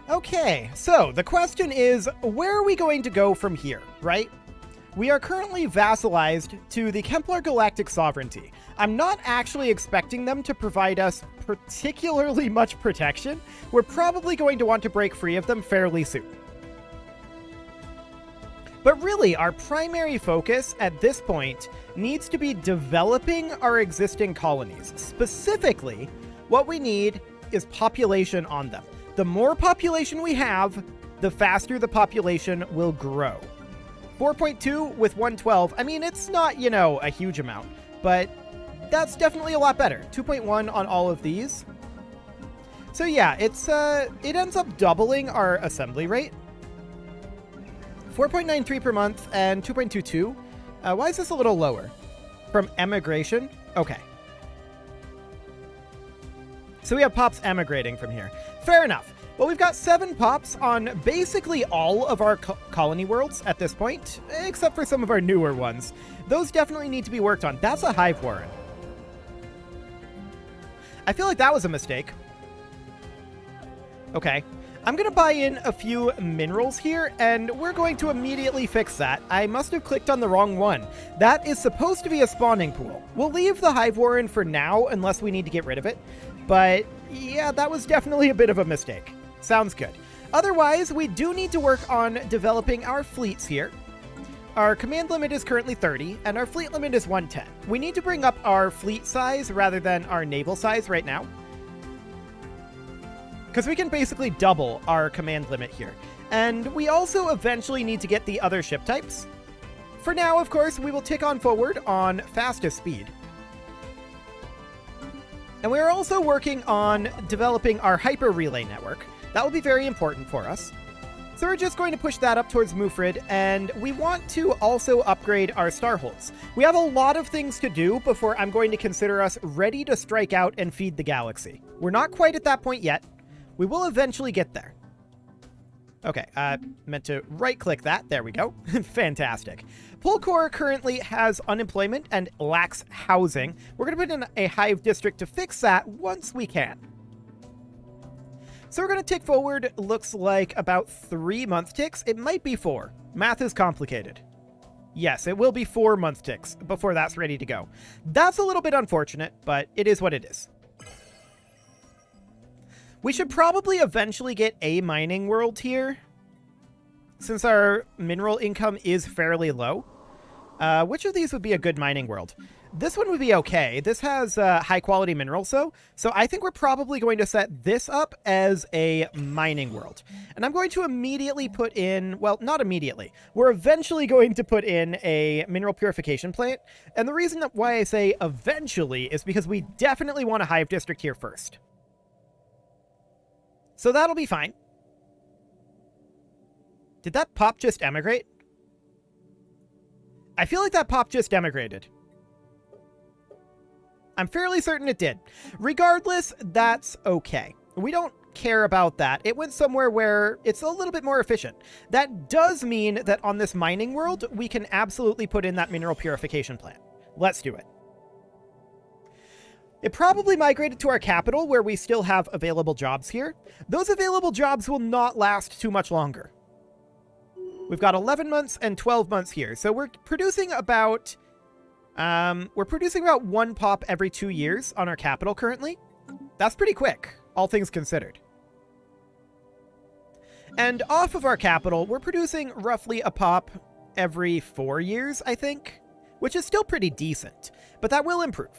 Okay, so the question is, where are we going to go from here, right? We are currently vassalized to the Kempler Galactic Sovereignty. I'm not actually expecting them to provide us particularly much protection. We're probably going to want to break free of them fairly soon. But really, our primary focus at this point needs to be developing our existing colonies. Specifically, what we need is population on them. The more population we have, the faster the population will grow. 4.2 with 112, I mean, it's not, a huge amount, but that's definitely a lot better. 2.1 on all of these. So yeah, it ends up doubling our assembly rate. 4.93 per month and 2.22. Why is this a little lower? From emigration? Okay. So we have pops emigrating from here. Fair enough. Well, we've got 7 pops on basically all of our colony worlds at this point, except for some of our newer ones. Those definitely need to be worked on. That's a hive warren. I feel like that was a mistake. Okay. I'm going to buy in a few minerals here, and we're going to immediately fix that. I must have clicked on the wrong one. That is supposed to be a spawning pool. We'll leave the hive warren for now, unless we need to get rid of it. But yeah, that was definitely a bit of a mistake. Sounds good. Otherwise, we do need to work on developing our fleets here. Our command limit is currently 30, and our fleet limit is 110. We need to bring up our fleet size rather than our naval size right now, because we can basically double our command limit here. And we also eventually need to get the other ship types. For now, of course, we will tick on forward on fastest speed. And we are also working on developing our hyper relay network. That will be very important for us. So we're just going to push that up towards Mufrid, and we want to also upgrade our starholds. We have a lot of things to do before I'm going to consider us ready to strike out and feed the galaxy. We're not quite at that point yet. We will eventually get there. Okay, meant to right-click that. There we go. Fantastic. Polkor currently has unemployment and lacks housing. We're going to put in a hive district to fix that once we can. So we're going to tick forward, looks like about 3 month ticks. It might be 4. Math is complicated. Yes, it will be 4 month ticks before that's ready to go. That's a little bit unfortunate, but it is what it is. We should probably eventually get a mining world here, since our mineral income is fairly low. Which of these would be a good mining world? This one would be okay. This has high quality minerals, so I think we're probably going to set this up as a mining world. And I'm going to immediately put in, well, not immediately. We're eventually going to put in a mineral purification plant. And the reason why I say eventually is because we definitely want a hive district here first. So that'll be fine. Did that pop just emigrate? I feel like that pop just emigrated. I'm fairly certain it did. Regardless, that's okay. We don't care about that. It went somewhere where it's a little bit more efficient. That does mean that on this mining world, we can absolutely put in that mineral purification plant. Let's do it. It probably migrated to our capital, where we still have available jobs here. Those available jobs will not last too much longer. We've got 11 months and 12 months here, so we're producing about 1 pop every 2 years on our capital currently. That's pretty quick, all things considered. And off of our capital, we're producing roughly a pop every 4 years, I think, which is still pretty decent, but that will improve.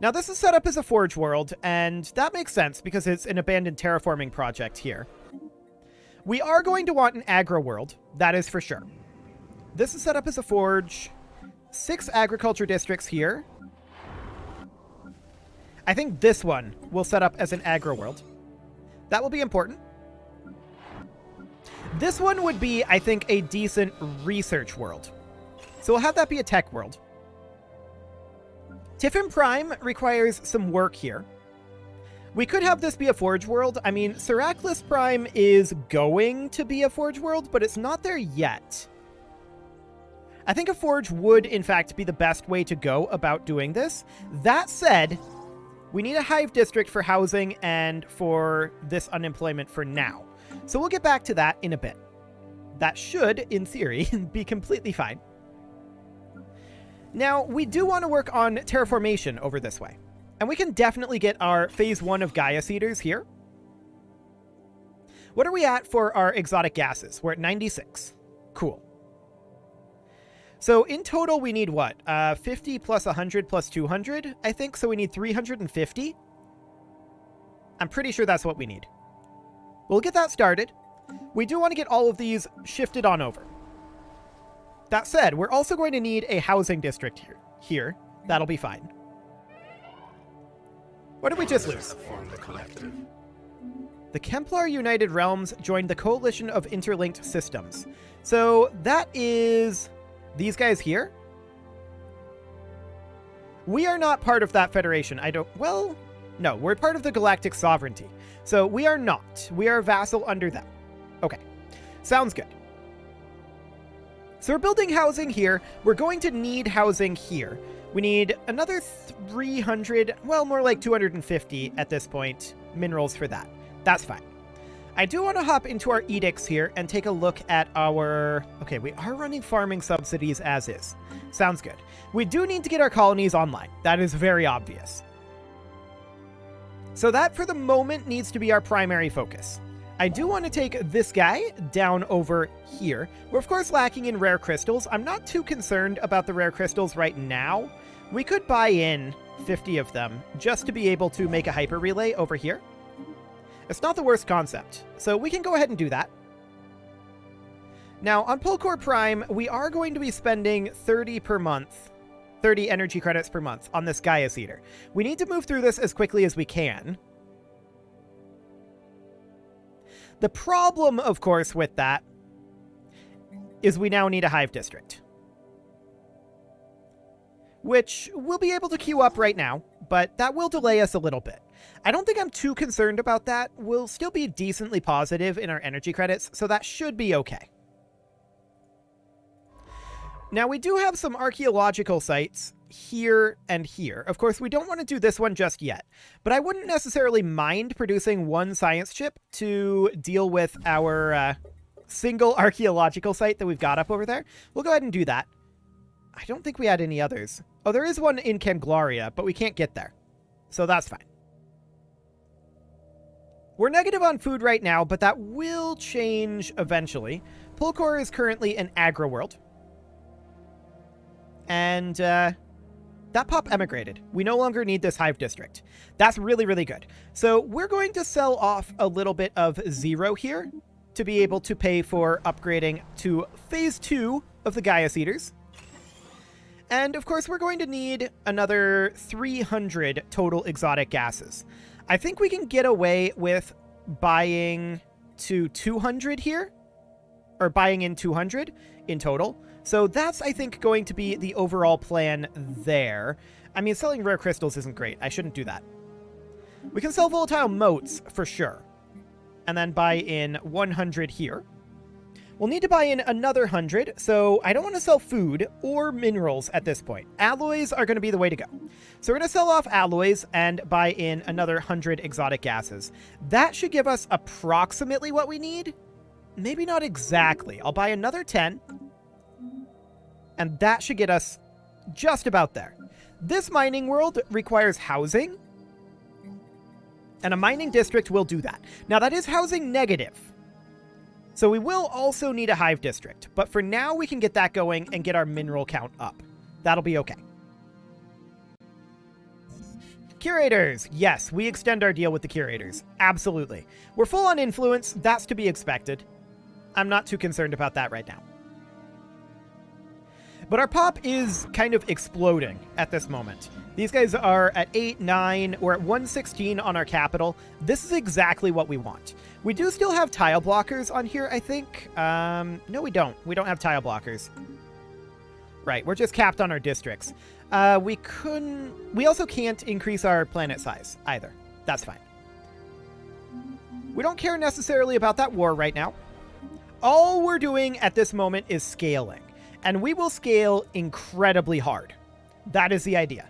Now, this is set up as a forge world, and that makes sense because it's an abandoned terraforming project here. We are going to want an agro world, that is for sure. This is set up as a forge. 6 agriculture districts here. I think this one will set up as an agro world. That will be important. This one would be, I think, a decent research world. So we'll have that be a tech world. Tiffin Prime requires some work here. We could have this be a forge world. I mean, Seraclis Prime is going to be a forge world, but it's not there yet. I think a forge would, in fact, be the best way to go about doing this. That said, We need a hive district for housing and for this unemployment for now. So we'll get back to that in a bit. That should, in theory, be completely fine. Now, we do want to work on terraformation over this way. And we can definitely get our phase 1 of Gaia Seeders here. What are we at for our exotic gases? We're at 96. Cool. So in total, we need what? 50 plus 100 plus 200, I think. So we need 350. I'm pretty sure that's what we need. We'll get that started. We do want to get all of these shifted on over. That said, we're also going to need a housing district here. That'll be fine. What did we just lose? The Kemplar United Realms joined the Coalition of Interlinked Systems. So that is these guys here. We are not part of that federation. Well, no, we're part of the Galactic Sovereignty. So we are not. We are a vassal under them. Okay, sounds good. So we're building housing here. We're going to need housing here. We need another 300, well, more like 250 at this point, minerals for that. That's fine. I do want to hop into our edicts here and take a look at our... Okay, we are running farming subsidies as is. Sounds good. We do need to get our colonies online. That is very obvious. So that, for the moment, needs to be our primary focus. I do want to take this guy down over here. We're, of course, lacking in rare crystals. I'm not too concerned about the rare crystals right now. We could buy in 50 of them just to be able to make a hyper relay over here. It's not the worst concept, so we can go ahead and do that. Now, on Polkor Prime, we are going to be spending 30 per month, 30 energy credits per month on this Gaia Seeder. We need to move through this as quickly as we can. The problem, of course, with that is we now need a hive district, which we'll be able to queue up right now, but that will delay us a little bit. I don't think I'm too concerned about that. We'll still be decently positive in our energy credits, so that should be okay. Now, we do have some archaeological sites here and here. Of course, we don't want to do this one just yet, but I wouldn't necessarily mind producing one science chip to deal with our single archaeological site that we've got up over there. We'll go ahead and do that. I don't think we had any others. Oh, there is one in Camglaria, but we can't get there. So that's fine. We're negative on food right now, but that will change eventually. Polkor is currently an agro world. And that pop emigrated. We no longer need this hive district. That's really, really good. So we're going to sell off a little bit of 0 here to be able to pay for upgrading to phase 2 of the Gaia Seeders. And of course, we're going to need another 300 total exotic gases. I think we can get away with buying to 200 here, or buying in 200 in total. So that's, I think, going to be the overall plan there. I mean, selling rare crystals isn't great. I shouldn't do that. We can sell volatile motes for sure, and then buy in 100 here. We'll need to buy in another 100, so I don't want to sell food or minerals at this point. Alloys are going to be the way to go. So we're going to sell off alloys and buy in another 100 exotic gases. That should give us approximately what we need. Maybe not exactly. I'll buy another 10, and that should get us just about there. This mining world requires housing, and a mining district will do that. Now, that is housing negative. So we will also need a hive district, but for now we can get that going and get our mineral count up. That'll be okay. Curators. Yes, we extend our deal with the curators. Absolutely. We're full on influence. That's to be expected. I'm not too concerned about that right now. But our pop is kind of exploding at this moment. These guys are at 8, 9, we're at 116 on our capital. This is exactly what we want. We do still have tile blockers on here, I think. No, we don't. We don't have tile blockers. Right, we're just capped on our districts. We also can't increase our planet size either. That's fine. We don't care necessarily about that war right now. All we're doing at this moment is scaling. And we will scale incredibly hard. That is the idea.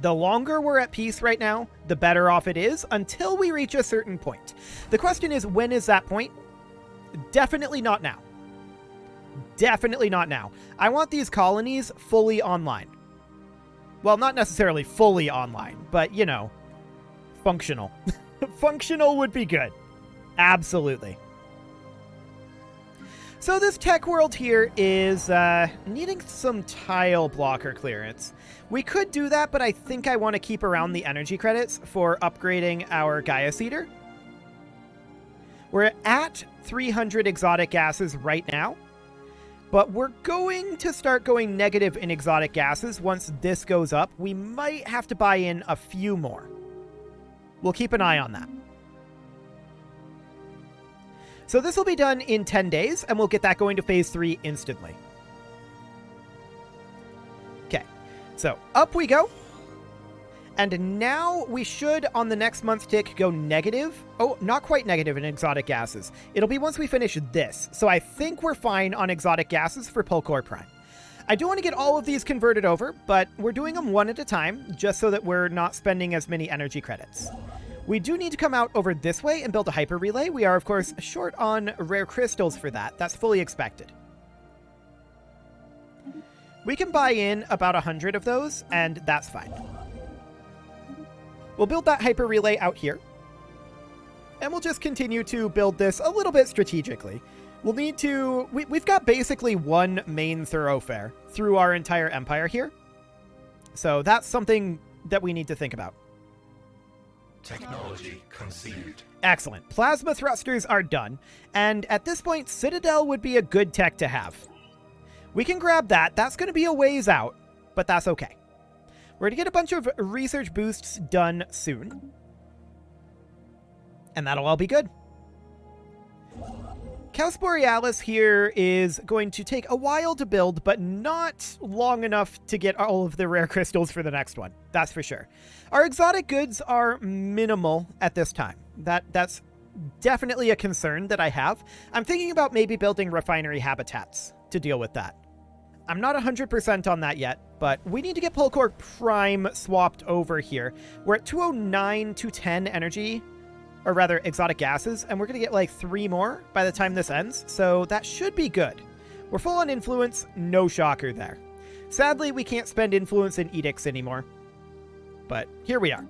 The longer we're at peace right now, the better off it is until we reach a certain point. The question is, when is that point? Definitely not now. Definitely not now. I want these colonies fully online. Well, not necessarily fully online, but, you know, functional. Functional would be good. Absolutely. So this tech world here is needing some tile blocker clearance. We could do that, but I think I want to keep around the energy credits for upgrading our Gaia Seeder. We're at 300 exotic gases right now, but we're going to start going negative in exotic gases once this goes up. We might have to buy in a few more. We'll keep an eye on that. So this will be done in 10 days, and we'll get that going to phase 3 instantly. Okay, so up we go. And now we should, on the next month's tick, go negative. Oh, not quite negative in exotic gases. It'll be once we finish this. So I think we're fine on exotic gases for Polkor Prime. I do want to get all of these converted over, but we're doing them one at a time, just so that we're not spending as many energy credits. We do need to come out over this way and build a hyper relay. We are, of course, short on rare crystals for that. That's fully expected. We can buy in about 100 of those, and that's fine. We'll build that hyper relay out here. And we'll just continue to build this a little bit strategically. We'll need to... We've got basically one main thoroughfare through our entire empire here. So that's something that we need to think about. Technology conceived. Excellent. Plasma thrusters are done. And at this point, Citadel would be a good tech to have. We can grab that. That's going to be a ways out, but that's okay. We're going to get a bunch of research boosts done soon. And that'll all be good. Caos Borealis here is going to take a while to build, but not long enough to get all of the rare crystals for the next one. That's for sure. Our exotic goods are minimal at this time. That's definitely a concern that I have. I'm thinking about maybe building refinery habitats to deal with that. I'm not 100% on that yet, but we need to get Polkor Prime swapped over here. We're at 209, 210 energy, or rather exotic gases, and we're going to get like 3 more by the time this ends, so that should be good. We're full on influence, no shocker there. Sadly, we can't spend influence in edicts anymore, but here we are.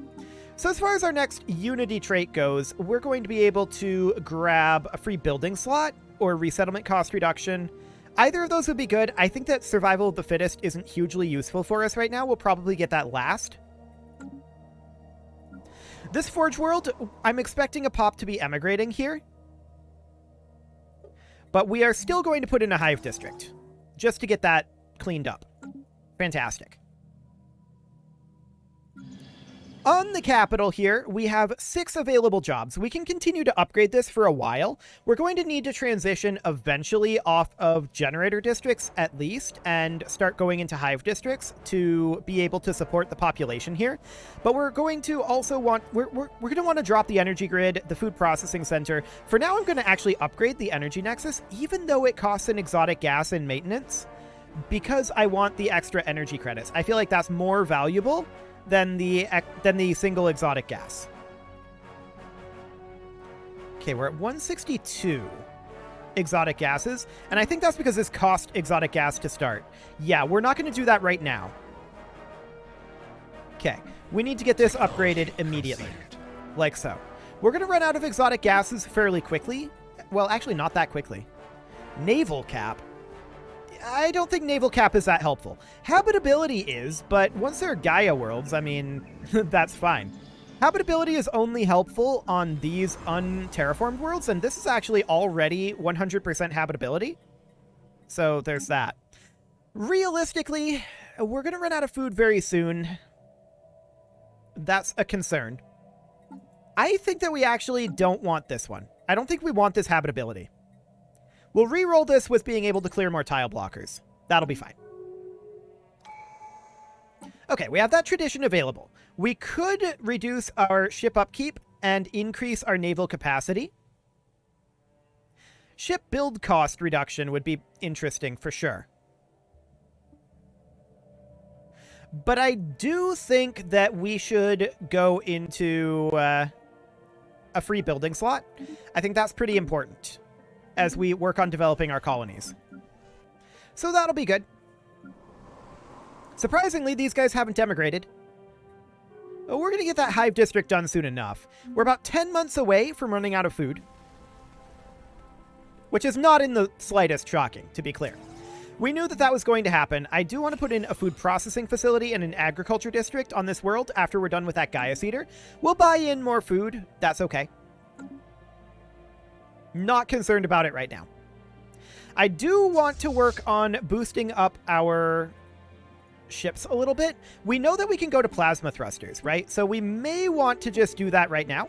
So as far as our next unity trait goes, we're going to be able to grab a free building slot or resettlement cost reduction. Either of those would be good. I think that survival of the fittest isn't hugely useful for us right now. We'll probably get that last. This Forge World, I'm expecting a pop to be emigrating here. But we are still going to put in a hive district, just to get that cleaned up. Fantastic. On the capital here, we have 6 available jobs. We can continue to upgrade this for a while. We're going to need to transition eventually off of generator districts at least and start going into hive districts to be able to support the population here. But we're going to also want, we're going to want to drop the energy grid, the food processing center. For now, I'm going to actually upgrade the energy nexus, even though it costs an exotic gas in maintenance, because I want the extra energy credits. I feel like that's more valuable than the single exotic gas. Okay, we're at 162 exotic gases, and I think that's because this cost exotic gas to start. Yeah, we're not going to do that right now. Okay, we need to get this upgraded immediately, like so. We're going to run out of exotic gases fairly quickly. Well, actually not that quickly. Naval cap. I don't think naval cap is that helpful. Habitability is, but once there are Gaia worlds, I mean, that's fine. Habitability is only helpful on these unterraformed worlds, and this is actually already 100% habitability. So there's that. Realistically, we're going to run out of food very soon. That's a concern. I think that we actually don't want this one. I don't think we want this habitability. We'll re-roll this with being able to clear more tile blockers. That'll be fine. Okay, we have that tradition available. We could reduce our ship upkeep and increase our naval capacity. Ship build cost reduction would be interesting for sure. But I do think that we should go into a free building slot. I think that's pretty important as we work on developing our colonies. So that'll be good. Surprisingly, these guys haven't emigrated. Oh, we're going to get that hive district done soon enough. We're about 10 months away from running out of food. Which is not in the slightest shocking, to be clear. We knew that that was going to happen. I do want to put in a food processing facility and an agriculture district on this world after we're done with that Gaia Seeder. We'll buy in more food. That's okay. Not concerned about it right now. I do want to work on boosting up our ships a little bit. We know that we can go to plasma thrusters, right? So we may want to just do that right now.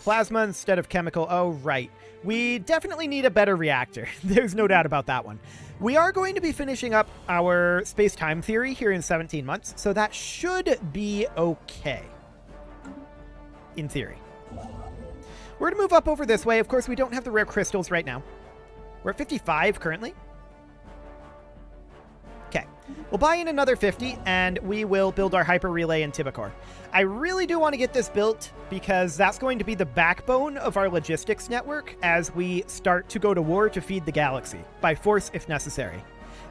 Plasma instead of chemical. Oh, right. We definitely need a better reactor. There's no doubt about that one. We are going to be finishing up our space-time theory here in 17 months, so that should be okay. In theory. We're going to move up over this way. Of course, we don't have the rare crystals right now. We're at 55 currently. Okay. We'll buy in another 50, and we will build our hyper relay in Tibicor. I really do want to get this built because that's going to be the backbone of our logistics network as we start to go to war to feed the galaxy, by force if necessary.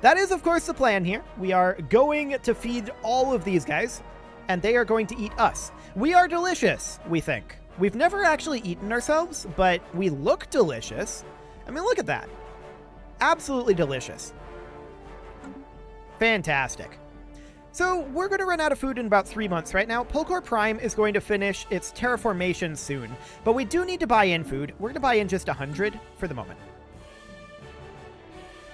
That is, of course, the plan here. We are going to feed all of these guys, and they are going to eat us. We are delicious, we think. We've never actually eaten ourselves, but we look delicious. I mean, look at that. Absolutely delicious. Fantastic. So we're going to run out of food in about 3 months right now. Polkor Prime is going to finish its terraformation soon, but we do need to buy in food. We're going to buy in just 100 for the moment.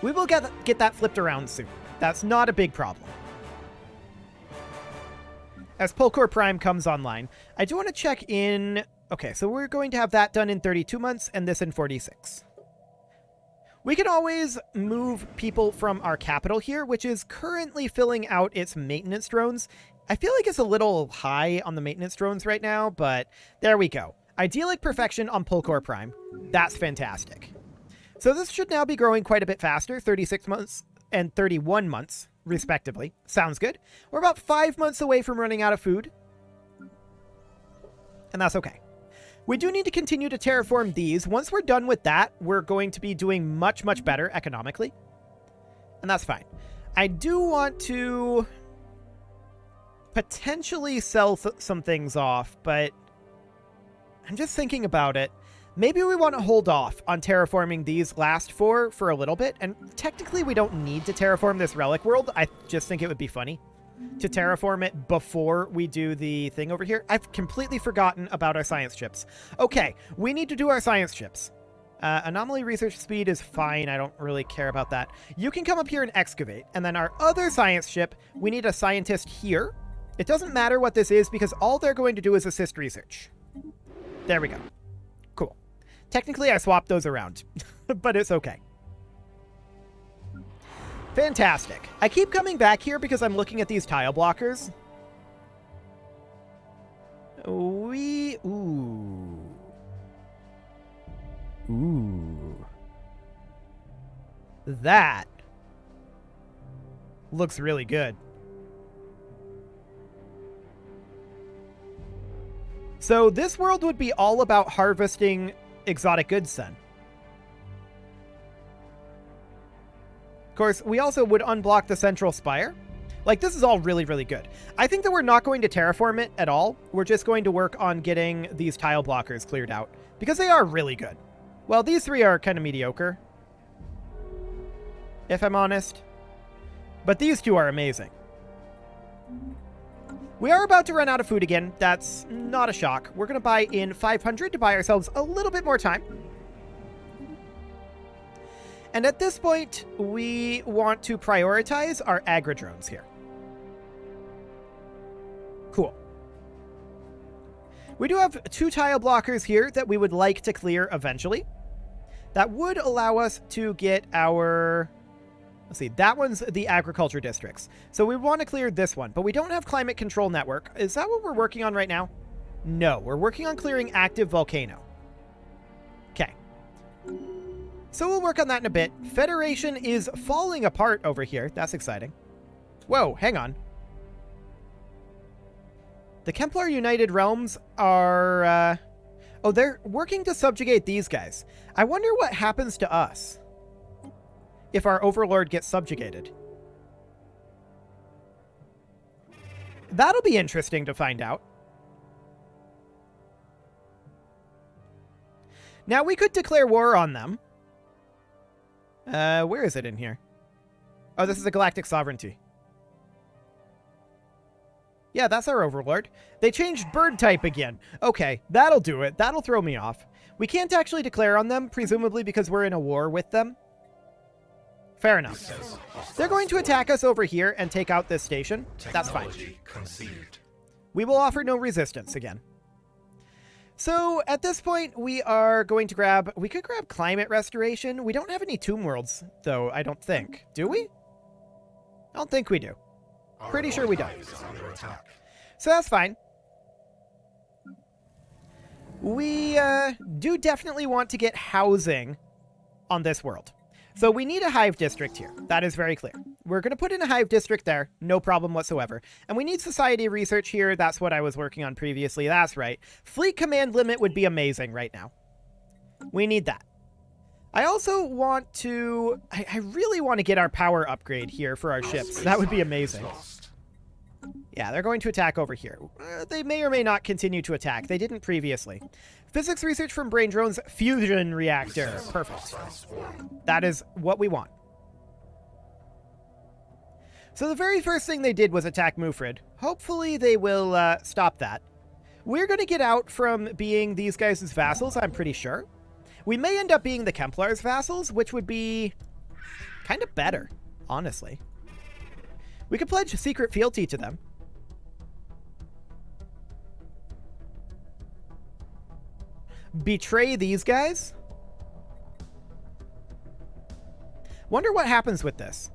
We will get that flipped around soon. That's not a big problem. As Polkor Prime comes online, I do want to check in... Okay, so we're going to have that done in 32 months and this in 46. We can always move people from our capital here, which is currently filling out its maintenance drones. I feel like it's a little high on the maintenance drones right now, but there we go. Idyllic perfection on Polkor Prime. That's fantastic. So this should now be growing quite a bit faster, 36 months and 31 months, respectively. Sounds good. We're about 5 months away from running out of food. And that's okay. We do need to continue to terraform these. Once we're done with that, we're going to be doing much, much better economically. And that's fine. I do want to potentially sell some things off, but I'm just thinking about it. Maybe we want to hold off on terraforming these last four for a little bit. And technically, we don't need to terraform this relic world. I just think it would be funny to terraform it before we do the thing over here. I've completely forgotten about our science chips. Okay, we need to do our science chips. Anomaly research speed is fine. I don't really care about that. You can come up here and excavate. And then our other science ship, we need a scientist here. It doesn't matter what this is because all they're going to do is assist research. There we go. Cool. Technically, I swapped those around, but it's okay. Fantastic. I keep coming back here because I'm looking at these tile blockers. Ooh. That looks really good. So this world would be all about harvesting exotic goods then. Of course, we also would unblock the central spire. Like, this is all really, really good. I think that we're not going to terraform it at all. We're just going to work on getting these tile blockers cleared out because they are really good. Well, these three are kind of mediocre, if I'm honest. But these two are amazing. We are about to run out of food again. That's not a shock. We're going to buy in 500 to buy ourselves a little bit more time. And at this point, we want to prioritize our agri-drones here. Cool. We do have 2 tile blockers here that we would like to clear eventually. That would allow us to get our... Let's see, that one's the agriculture districts. So we want to clear this one, but we don't have climate control network. Is that what we're working on right now? No, we're working on clearing active volcano. Okay. So we'll work on that in a bit. Federation is falling apart over here. That's exciting. Whoa, hang on. The Kemplar United Realms are... oh, they're working to subjugate these guys. I wonder what happens to us if our overlord gets subjugated. That'll be interesting to find out. Now, we could declare war on them. Where is it in here? Oh, this is a galactic sovereignty. Yeah, that's our overlord. They changed bird type again. Okay, that'll do it. That'll throw me off. We can't actually declare on them, presumably because we're in a war with them. Fair enough. They're going to attack us over here and take out this station. That's fine. We will offer no resistance again. So at this point, we are going to grab... We could grab climate restoration. We don't have any tomb worlds, though, I don't think. Do we? I don't think we do. Pretty sure we don't. So that's fine. We do definitely want to get housing on this world. So we need a hive district here. That is very clear. We're going to put in a hive district there. No problem whatsoever. And we need society research here. That's what I was working on previously. That's right. Fleet command limit would be amazing right now. We need that. I also want to... I really want to get our power upgrade here for our ships. That would be amazing. Yeah, they're going to attack over here. They may or may not continue to attack. They didn't previously. Physics research from Brain Drone's fusion reactor. Perfect. That is what we want. So the very first thing they did was attack Mufrid. Hopefully they will stop that. We're going to get out from being these guys' vassals, I'm pretty sure. We may end up being the Kemplar's vassals, which would be kind of better, honestly. We could pledge secret fealty to them. Betray these guys? Wonder what happens with this.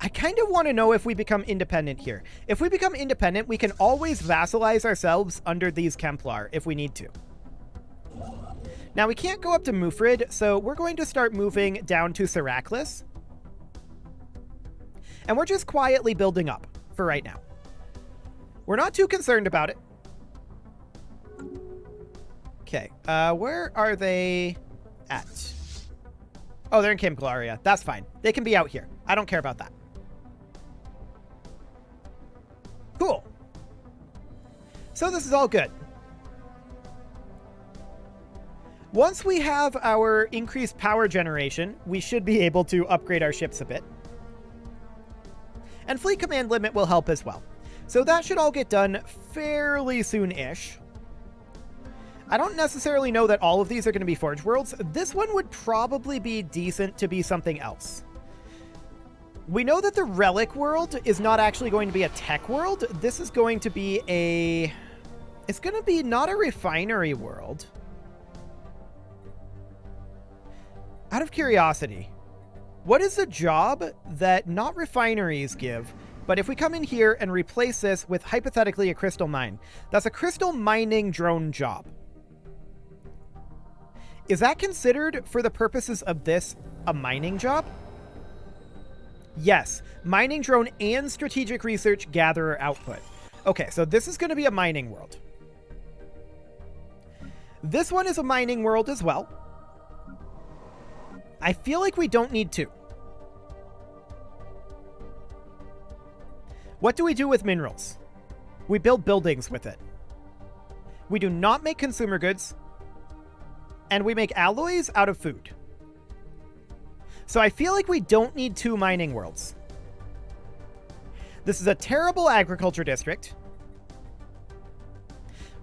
I kind of want to know if we become independent here. If we become independent, we can always vassalize ourselves under these Kemplar if we need to. Now, we can't go up to Mufrid, so we're going to start moving down to Seraclis. And we're just quietly building up for right now. We're not too concerned about it. Okay, where are they at? Oh, they're in Kemplar. That's fine. They can be out here. I don't care about that. Cool. So this is all good. Once we have our increased power generation, we should be able to upgrade our ships a bit. And fleet command limit will help as well. So that should all get done fairly soon-ish. I don't necessarily know that all of these are going to be Forge Worlds. This one would probably be decent to be something else. We know that the Relic World is not actually going to be a tech world. This is going to be a... It's going to be not a refinery world. Out of curiosity, what is a job that not refineries give, but if we come in here and replace this with hypothetically a crystal mine, that's a crystal mining drone job. Is that considered, for the purposes of this, a mining job? Yes, mining drone and strategic research gatherer output. Okay, so this is going to be a mining world. This one is a mining world as well. I feel like we don't need to. What do we do with minerals? We build buildings with it. We do not make consumer goods. And we make alloys out of food. So I feel like we don't need two mining worlds. This is a terrible agriculture district.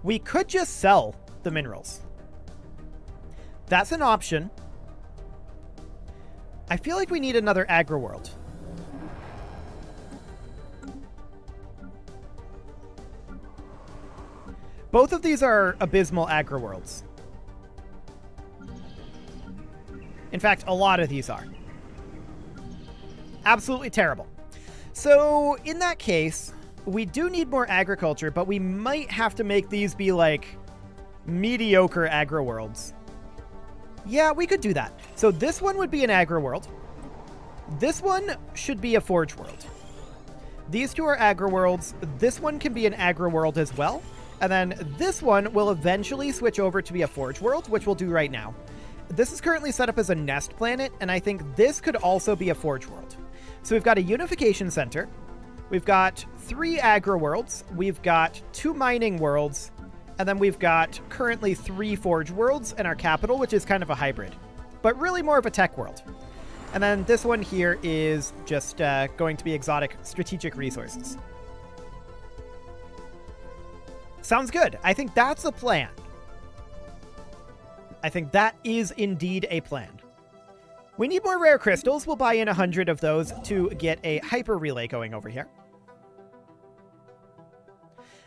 We could just sell the minerals. That's an option. I feel like we need another agri world. Both of these are abysmal agri worlds. In fact, a lot of these are. Absolutely terrible. So, in that case, we do need more agriculture, but we might have to make these be, like, mediocre agri-worlds. Yeah, we could do that. So this one would be an agri-world. This one should be a forge world. These two are agri-worlds. This one can be an agri-world as well. And then this one will eventually switch over to be a forge world, which we'll do right now. This is currently set up as a nest planet, and I think this could also be a forge world. So we've got a unification center. We've got 3 agri-worlds. We've got 2 mining worlds. And then we've got currently 3 forge worlds and our capital, which is kind of a hybrid, but really more of a tech world. And then this one here is just going to be exotic strategic resources. Sounds good. I think that's a plan. I think that is indeed a plan. We need more rare crystals. We'll buy in 100 of those to get a hyper relay going over here.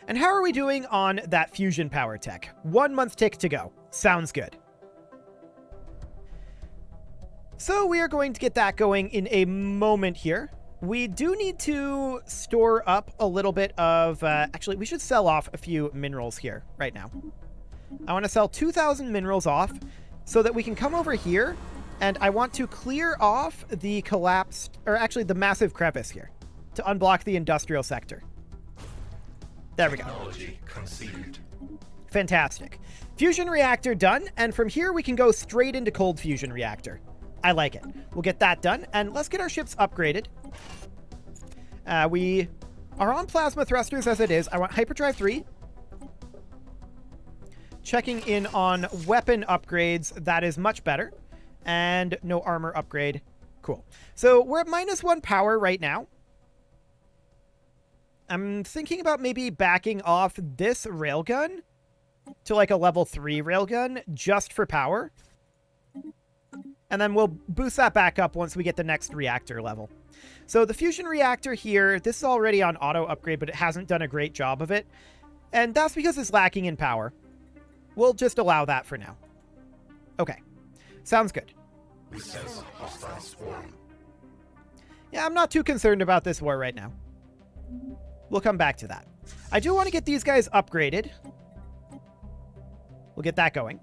And how are we doing on that fusion power tech? 1 month tick to go. Sounds good. So we are going to get that going in a moment here. We do need to store up a little bit of... actually, we should sell off a few minerals here right now. I want to sell 2,000 minerals off so that we can come over here, and I want to clear off the collapsed... or actually the massive crevice here to unblock the industrial sector. There we go. Fantastic. Fusion reactor done, and from here we can go straight into cold fusion reactor. I like it. We'll get that done, and let's get our ships upgraded. We are on plasma thrusters as it is. I want hyperdrive 3. Checking in on weapon upgrades. That is much better. And no armor upgrade. Cool. So we're at -1 power right now. I'm thinking about maybe backing off this railgun to like a level 3 railgun just for power. And then we'll boost that back up once we get the next reactor level. So the fusion reactor here, this is already on auto upgrade, but it hasn't done a great job of it. And that's because it's lacking in power. We'll just allow that for now. Okay. Sounds good. Yeah, I'm not too concerned about this war right now. We'll come back to that. I do want to get these guys upgraded. We'll get that going.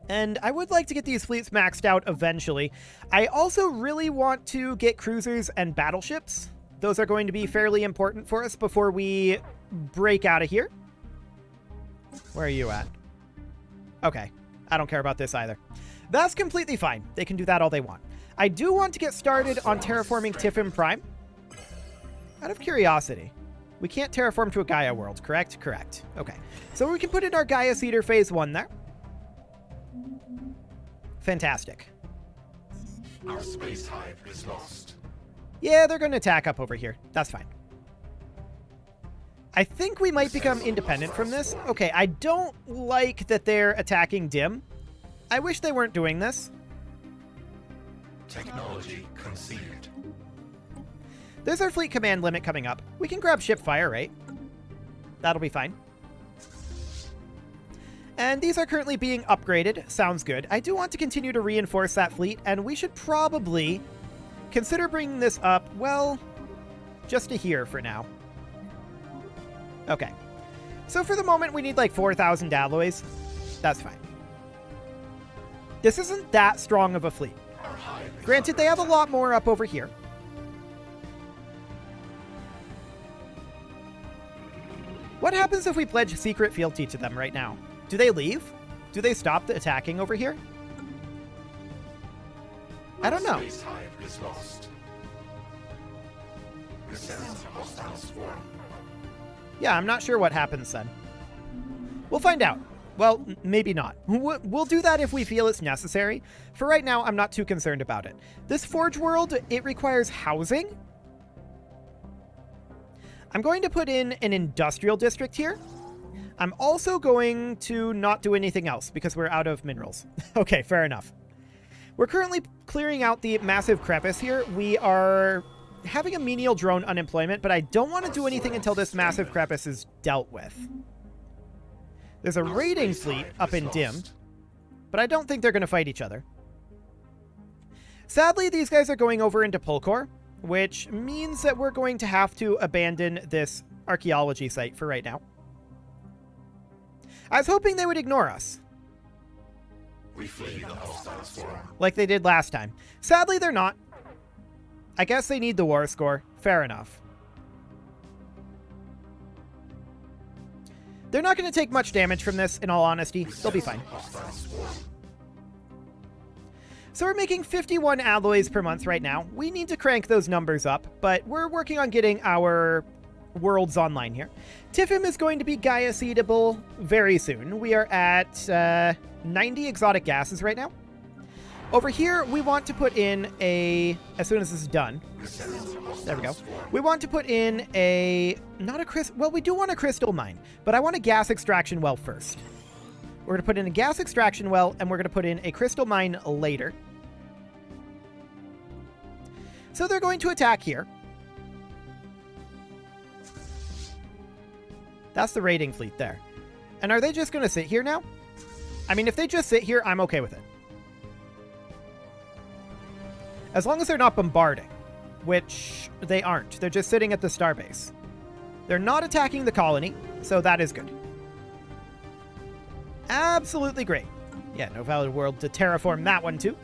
And I would like to get these fleets maxed out eventually. I also really want to get cruisers and battleships. Those are going to be fairly important for us before we break out of here. Where are you at? Okay. I don't care about this either. That's completely fine. They can do that all they want. I do want to get started on terraforming Tiffin Prime. Out of curiosity, we can't terraform to a Gaia world, correct? Correct. Okay. So we can put in our Gaia Seeder Phase 1 there. Fantastic. Our space hive is lost. Yeah, they're going to attack up over here. That's fine. I think we might become independent from this. Okay, I don't like that they're attacking Dim. I wish they weren't doing this. Technology conceived. There's our fleet command limit coming up. We can grab ship fire, right? That'll be fine. And these are currently being upgraded. Sounds good. I do want to continue to reinforce that fleet, and we should probably consider bringing this up, well, just to here for now. Okay. So for the moment, we need like 4,000 alloys. That's fine. This isn't that strong of a fleet. Granted, they have a lot more up over here. What happens if we pledge secret fealty to them right now? Do they leave? Do they stop the attacking over here? I don't know. Space hive is lost. Sense hostile swarm. Yeah, I'm not sure what happens then. We'll find out. Well, maybe not. We'll do that if we feel it's necessary. For right now, I'm not too concerned about it. This Forge world, it requires housing. I'm going to put in an industrial district here. I'm also going to not do anything else because we're out of minerals. Okay, fair enough. We're currently clearing out the massive crevice here. We are having a menial drone unemployment, but I don't want to do anything until this massive crevice is dealt with. There's a raiding fleet up in Dim, but I don't think they're going to fight each other. Sadly, these guys are going over into Pulkor, which means that we're going to have to abandon this archaeology site for right now. I was hoping they would ignore us. We flee the hostile swarm. Like they did last time. Sadly, they're not. I guess they need the war score. Fair enough. They're not going to take much damage from this, in all honesty. They'll be fine. So we're making 51 alloys per month right now. We need to crank those numbers up, but we're working on getting our worlds online here. Tifim is going to be Gaia-seedable very soon. We are at 90 exotic gases right now. Over here, we want to put in a... As soon as this is done... There we go. We want to put in a... Not a crystal... Well, we do want a crystal mine, but I want a gas extraction well first. We're going to put in a gas extraction well, and we're going to put in a crystal mine later. So they're going to attack here. That's the raiding fleet there. And are they just going to sit here now? I mean, if they just sit here, I'm okay with it. As long as they're not bombarding, which they aren't. They're just sitting at the starbase. They're not attacking the colony, so that is good. Absolutely great. Yeah, no valid world to terraform that one too.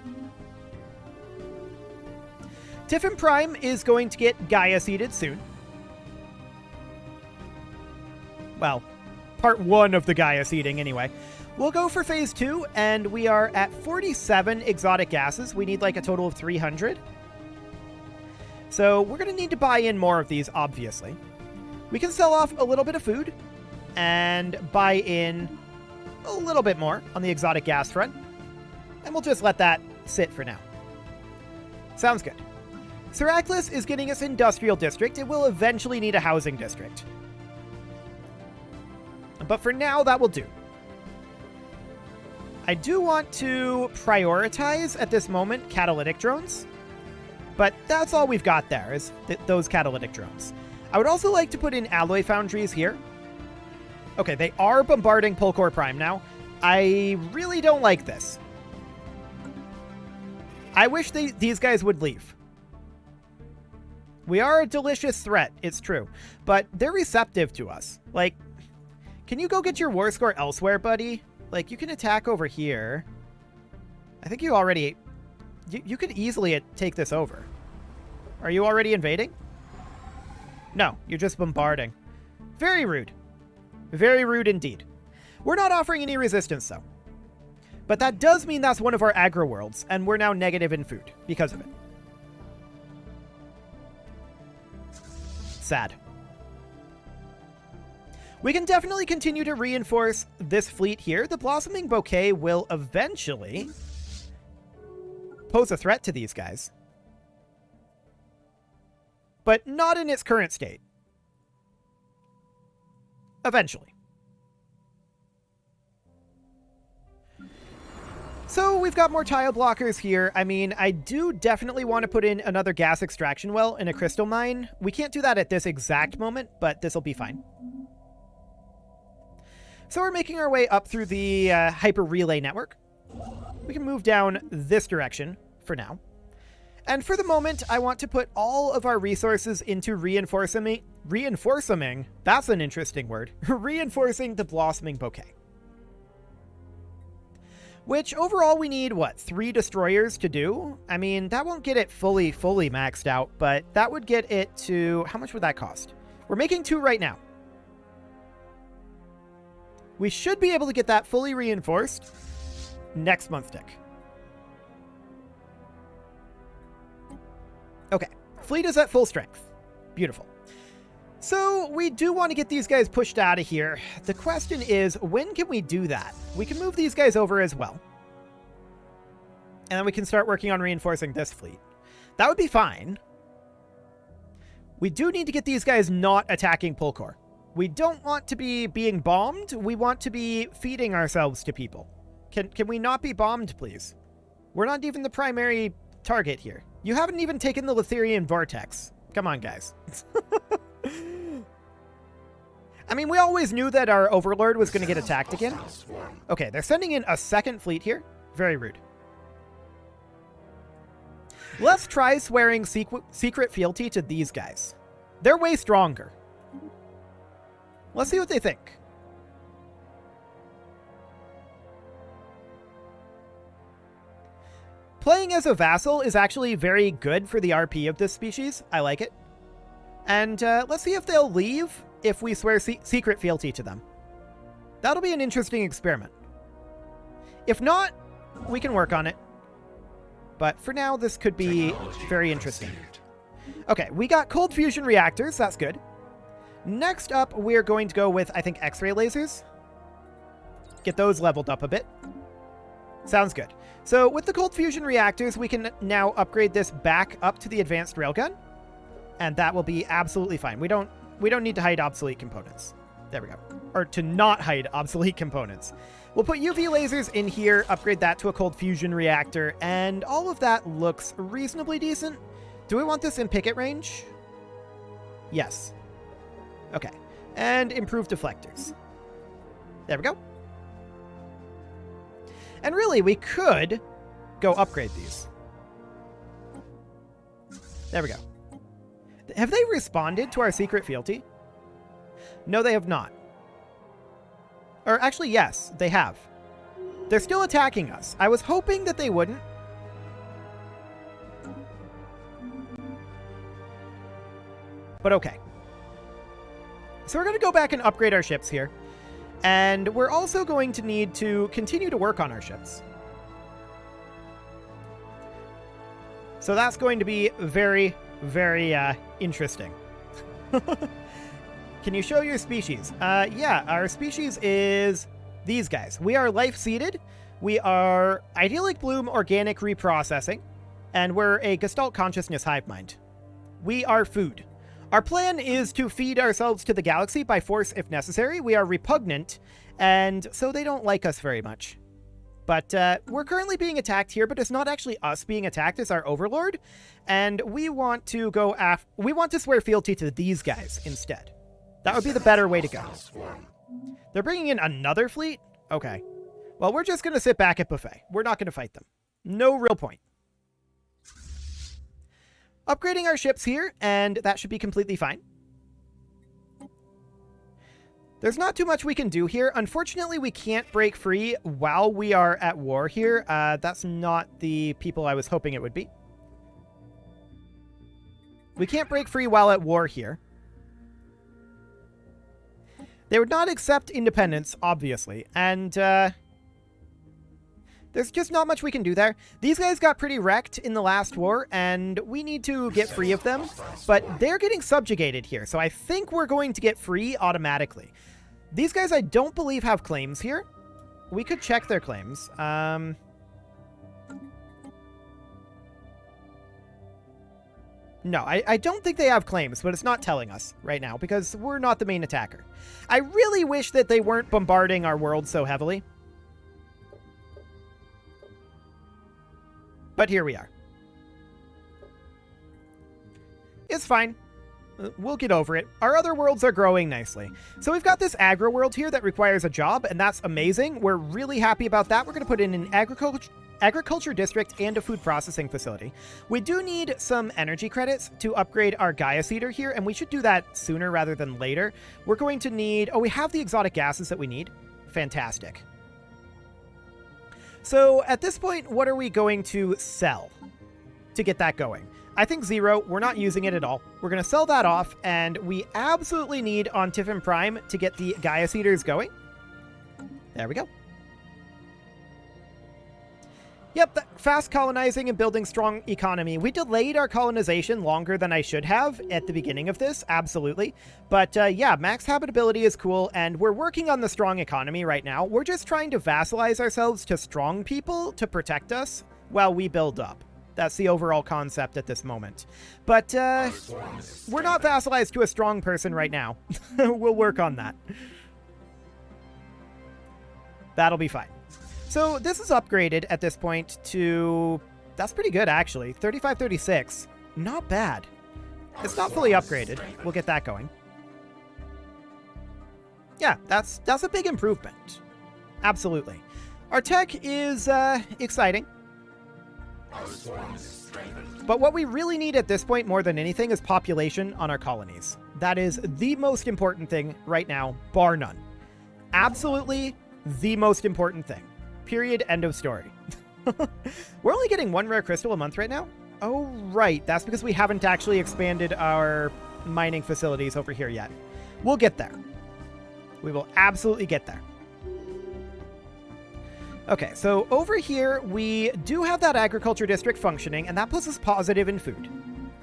Tifim Prime is going to get Gaia seeded soon. Well, part 1 of the Gaia seeding anyway. We'll go for phase 2, and we are at 47 exotic gases. We need like a total of 300. So we're going to need to buy in more of these, obviously. We can sell off a little bit of food and buy in a little bit more on the exotic gas front. And we'll just let that sit for now. Sounds good. Seraclis is getting its industrial district. It will eventually need a housing district. But for now, that will do. I do want to prioritize, at this moment, catalytic drones. But that's all we've got there, is those catalytic drones. I would also like to put in alloy foundries here. Okay, they are bombarding Pulcor Prime now. I really don't like this. I wish these guys would leave. We are a delicious threat, it's true. But they're receptive to us. Like, can you go get your war score elsewhere, buddy? Like, you can attack over here. I think you already... You could easily take this over. Are you already invading? No, you're just bombarding. Very rude. Very rude indeed. We're not offering any resistance, though. But that does mean that's one of our aggro worlds, and we're now negative in food because of it. Sad. We can definitely continue to reinforce this fleet here. The Blossoming Bouquet will eventually pose a threat to these guys. But not in its current state. Eventually. So we've got more tile blockers here. I mean, I do definitely want to put in another gas extraction well in a crystal mine. We can't do that at this exact moment, but this will be fine. So we're making our way up through the hyper relay network. We can move down this direction for now. And for the moment, I want to put all of our resources into reinforcing, that's an interesting word, reinforcing the Blossoming Bouquet. Which overall we need, what, 3 destroyers to do? I mean, that won't get it fully maxed out, but that would get it to, how much would that cost? We're making 2 right now. We should be able to get that fully reinforced next month, Dick. Okay, fleet is at full strength. Beautiful. So we do want to get these guys pushed out of here. The question is, when can we do that? We can move these guys over as well. And then we can start working on reinforcing this fleet. That would be fine. We do need to get these guys not attacking Pulcor. We don't want to be being bombed. We want to be feeding ourselves to people. Can we not be bombed, please? We're not even the primary target here. You haven't even taken the Letherian Vortex. Come on, guys. I mean, we always knew that our Overlord was going to get attacked again. Okay, they're sending in a second fleet here. Very rude. Let's try swearing secret fealty to these guys. They're way stronger. Let's see what they think. Playing as a vassal is actually very good for the RP of this species. I like it. And let's see if they'll leave if we swear secret fealty to them. That'll be an interesting experiment. If not, we can work on it. But for now, this could be very interesting. Okay, we got cold fusion reactors. That's good. Next up, we're going to go with, I think, X-ray lasers. Get those leveled up a bit. Sounds good. So with the cold fusion reactors, we can now upgrade this back up to the advanced railgun. And that will be absolutely fine. We don't need to hide obsolete components. There we go. Or to not hide obsolete components. We'll put UV lasers in here, upgrade that to a cold fusion reactor, and all of that looks reasonably decent. Do we want this in picket range? Yes. Okay. And improve deflectors. There we go. And really, we could go upgrade these. There we go. Have they responded to our secret fealty? No, they have not. Or actually, yes, they have. They're still attacking us. I was hoping that they wouldn't. But okay. So we're going to go back and upgrade our ships here. And we're also going to need to continue to work on our ships. So that's going to be very, very interesting. Can you show your species? Yeah, our species is these guys. We are life-seeded. We are idyllic bloom organic reprocessing. And we're a Gestalt consciousness hive mind. We are food. Our plan is to feed ourselves to the galaxy by force if necessary. We are repugnant, and so they don't like us very much. But we're currently being attacked here, but it's not actually us being attacked, it's our overlord. And we want to go we want to swear fealty to these guys instead. That would be the better way to go. They're bringing in another fleet? Okay. Well, we're just going to sit back at buffet. We're not going to fight them. No real point. Upgrading our ships here, and that should be completely fine. There's not too much we can do here. Unfortunately, we can't break free while we are at war here. That's not the people I was hoping it would be. We can't break free while at war here. They would not accept independence, obviously, and there's just not much we can do there. These guys got pretty wrecked in the last war, and we need to get free of them, but they're getting subjugated here, so I think we're going to get free automatically. These guys, I don't believe, have claims here. We could check their claims. No, I don't think they have claims, but it's not telling us right now because we're not the main attacker. I really wish that they weren't bombarding our world so heavily. But here we are. It's fine. We'll get over it. Our other worlds are growing nicely. So we've got this agro world here that requires a job, and that's amazing. We're really happy about that. We're going to put in an agriculture district and a food processing facility. We do need some energy credits to upgrade our Gaia Seeder here, and we should do that sooner rather than later. We're going to need... Oh, we have the exotic gases that we need. Fantastic. So at this point, what are we going to sell to get that going? I think 0. We're not using it at all. We're going to sell that off, and we absolutely need on Tiffin Prime to get the Gaia Seeders going. There we go. Yep, fast colonizing and building strong economy. We delayed our colonization longer than I should have at the beginning of this, absolutely. But yeah, max habitability is cool, and we're working on the strong economy right now. We're just trying to vassalize ourselves to strong people to protect us while we build up. That's the overall concept at this moment. But we're not vassalized to a strong person right now. We'll work on that. That'll be fine. So this is upgraded at this point to... That's pretty good, actually. 3536. Not bad. It's not fully upgraded. We'll get that going. Yeah, that's a big improvement. Absolutely. Our tech is exciting. But what we really need at this point more than anything is population on our colonies. That is the most important thing right now, bar none. Absolutely the most important thing. Period. End of story. We're only getting 1 rare crystal a month right now? Oh, right. That's because we haven't actually expanded our mining facilities over here yet. We'll get there. We will absolutely get there. Okay, so over here, we do have that agriculture district functioning, and that puts us positive in food.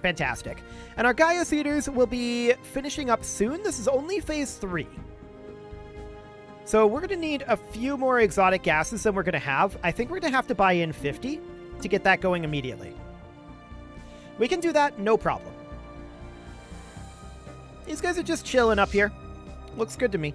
Fantastic. And our Gaia Seeders will be finishing up soon. This is only phase 3. So we're going to need a few more exotic gases than we're going to have. I think we're going to have to buy in 50 to get that going immediately. We can do that, no problem. These guys are just chilling up here. Looks good to me.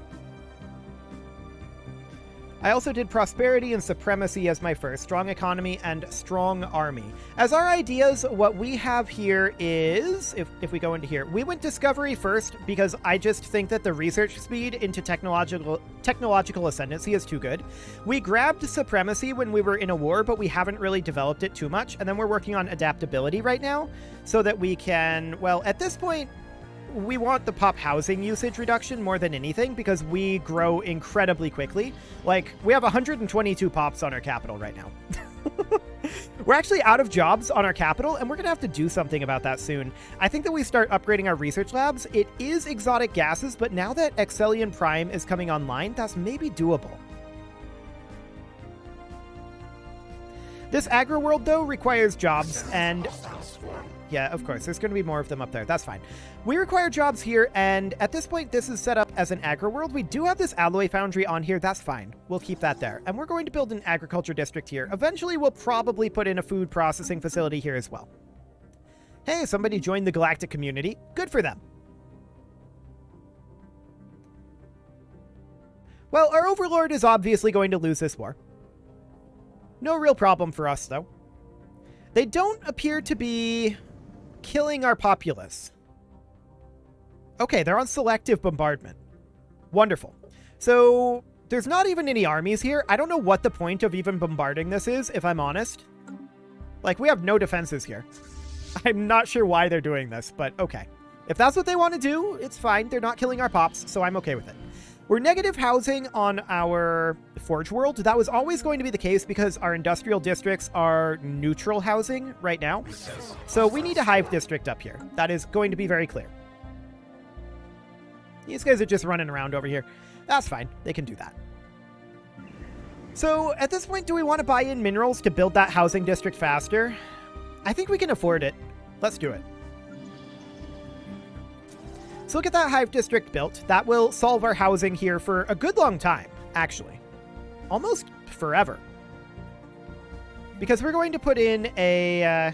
I also did prosperity and supremacy as my first, strong economy and strong army. As our ideas, what we have here is, if we go into here, we went discovery first because I just think that the research speed into technological ascendancy is too good. We grabbed supremacy when we were in a war, but we haven't really developed it too much. And then we're working on adaptability right now so that we can, well, at this point, we want the pop housing usage reduction more than anything because we grow incredibly quickly. Like, we have 122 pops on our capital right now. We're actually out of jobs on our capital, and we're going to have to do something about that soon. I think that we start upgrading our research labs. It is exotic gases, but now that Excellion Prime is coming online, that's maybe doable. This agro world, though, requires jobs, and yeah, of course, there's going to be more of them up there. That's fine. We require jobs here, and at this point, this is set up as an agro world. We do have this alloy foundry on here. That's fine. We'll keep that there. And we're going to build an agriculture district here. Eventually, we'll probably put in a food processing facility here as well. Hey, somebody joined the galactic community. Good for them. Well, our overlord is obviously going to lose this war. No real problem for us, though. They don't appear to be killing our populace. Okay, they're on selective bombardment. Wonderful. So, there's not even any armies here. I don't know what the point of even bombarding this is, if I'm honest. Like, we have no defenses here. I'm not sure why they're doing this, but okay. If that's what they want to do, it's fine. They're not killing our pops, so I'm okay with it. We're negative housing on our Forge World. That was always going to be the case because our industrial districts are neutral housing right now. So we need a hive district up here. That is going to be very clear. These guys are just running around over here. That's fine. They can do that. So at this point, do we want to buy in minerals to build that housing district faster? I think we can afford it. Let's do it. So look at that hive district built. That will solve our housing here for a good long time, actually. Almost forever. Because we're going to put in a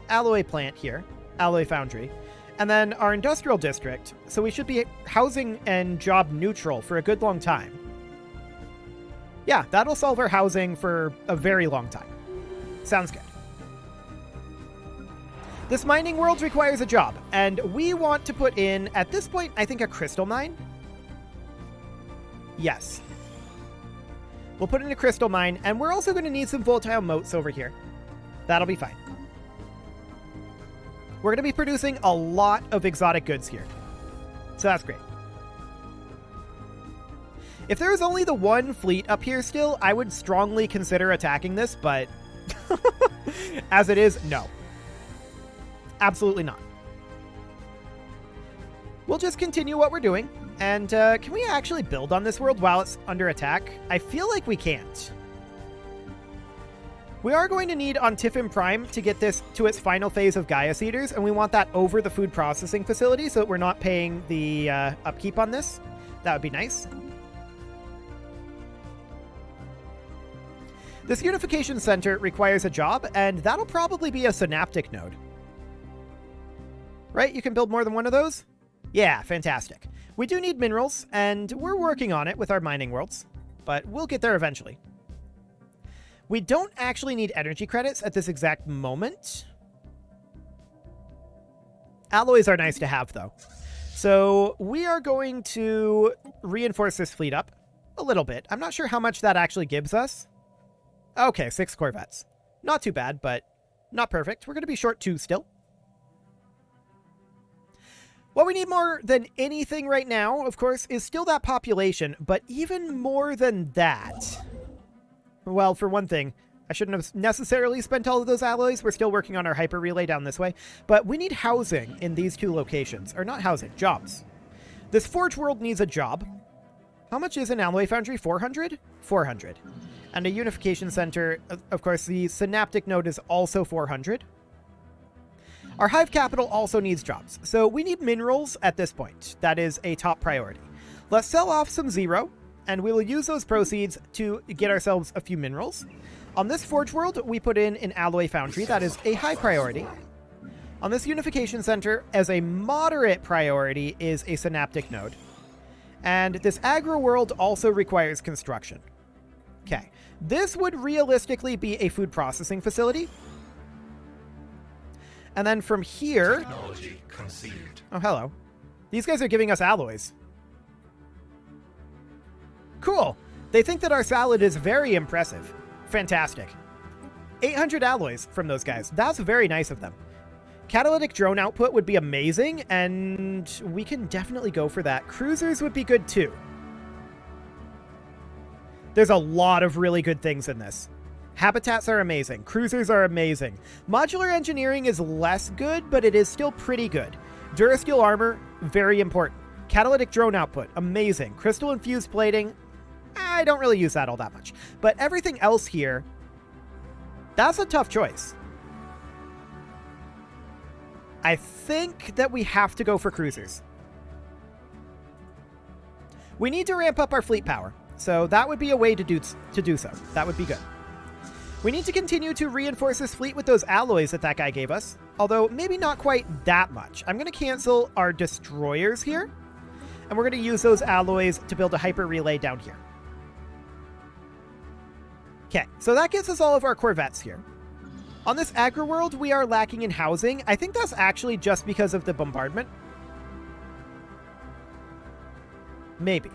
alloy plant here, alloy foundry, and then our industrial district. So we should be housing and job neutral for a good long time. Yeah, that'll solve our housing for a very long time. Sounds good. This mining world requires a job, and we want to put in, at this point, I think a crystal mine. Yes. We'll put in a crystal mine, and we're also going to need some volatile motes over here. That'll be fine. We're going to be producing a lot of exotic goods here. So that's great. If there was only the one fleet up here still, I would strongly consider attacking this, but as it is, no. Absolutely not. We'll just continue what we're doing. And can we actually build on this world while it's under attack? I feel like we can't. We are going to need Ontiffin Prime to get this to its final phase of Gaia Seeders, and we want that over the food processing facility so that we're not paying the upkeep on this. That would be nice. This unification center requires a job, and that'll probably be a synaptic node. Right? You can build more than one of those? Yeah, fantastic. We do need minerals, and we're working on it with our mining worlds, but we'll get there eventually. We don't actually need energy credits at this exact moment. Alloys are nice to have, though. So we are going to reinforce this fleet up a little bit. I'm not sure how much that actually gives us. Okay, 6 corvettes. Not too bad, but not perfect. We're going to be short 2 still. What we need more than anything right now, of course, is still that population, but even more than that, well, for one thing, I shouldn't have necessarily spent all of those alloys. We're still working on our hyper relay down this way. But we need housing in these two locations. Or not housing, jobs. This Forge World needs a job. How much is an alloy foundry? 400? 400. And a unification center. Of course, the synaptic node is also 400. Our hive capital also needs jobs. So we need minerals at this point. That is a top priority. Let's sell off some zero. And we will use those proceeds to get ourselves a few minerals. On this Forge World, we put in an alloy foundry. That is a high priority. On this unification center, as a moderate priority, is a synaptic node. And this agro world also requires construction. Okay. This would realistically be a food processing facility. And then from here... Technology conceived. Oh, hello. These guys are giving us alloys. Cool. They think that our salad is very impressive. Fantastic. 800 alloys from those guys. That's very nice of them. Catalytic drone output would be amazing, and we can definitely go for that. Cruisers would be good too. There's a lot of really good things in this. Habitats are amazing. Cruisers are amazing. Modular engineering is less good, but it is still pretty good. Durasteel armor, very important. Catalytic drone output, amazing. Crystal infused plating, I don't really use that all that much. But everything else here, that's a tough choice. I think that we have to go for cruisers. We need to ramp up our fleet power, so that would be a way to do so. That would be good. We need to continue to reinforce this fleet with those alloys that guy gave us, although maybe not quite that much. I'm going to cancel our destroyers here, and we're going to use those alloys to build a hyper relay down here. Okay, so that gets us all of our corvettes here. On this agro world, we are lacking in housing. I think that's actually just because of the bombardment. Maybe.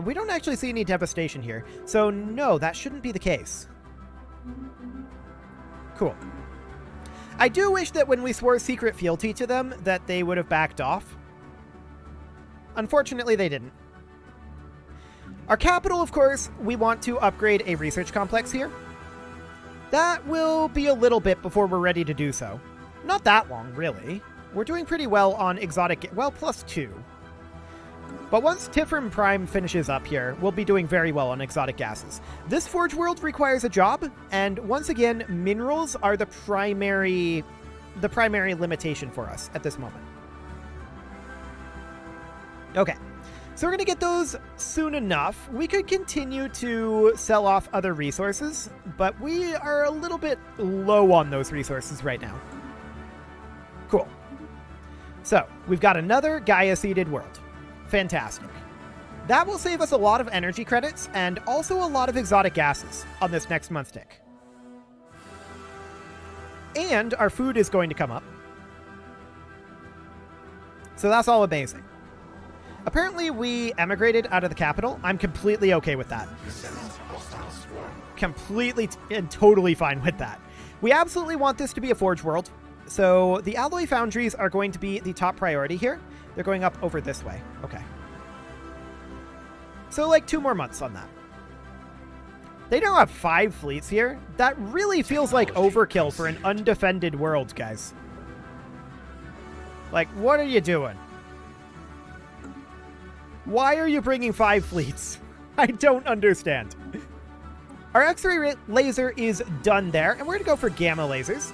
We don't actually see any devastation here. So no, that shouldn't be the case. Cool. I do wish that when we swore secret fealty to them, that they would have backed off. Unfortunately, they didn't. Our capital, of course, we want to upgrade a research complex here. That will be a little bit before we're ready to do so. Not that long, really. We're doing pretty well on exotic... Well, +2. But once Tifrim Prime finishes up here, we'll be doing very well on exotic gases. This Forge World requires a job, and once again, minerals are the primary limitation for us at this moment. Okay. So we're going to get those soon enough. We could continue to sell off other resources, but we are a little bit low on those resources right now. Cool. So we've got another Gaia-seeded world. Fantastic. That will save us a lot of energy credits and also a lot of exotic gases on this next month tick. And our food is going to come up. So that's all amazing. Apparently, we emigrated out of the capital. I'm completely okay with that. Completely and totally fine with that. We absolutely want this to be a Forge World. So the alloy foundries are going to be the top priority here. They're going up over this way. Okay. So like 2 more months on that. They now have 5 fleets here. That really feels like overkill for an undefended world, guys. Like, what are you doing? Why are you bringing 5 fleets? I don't understand. Our X-ray laser is done there, and we're going to go for gamma lasers.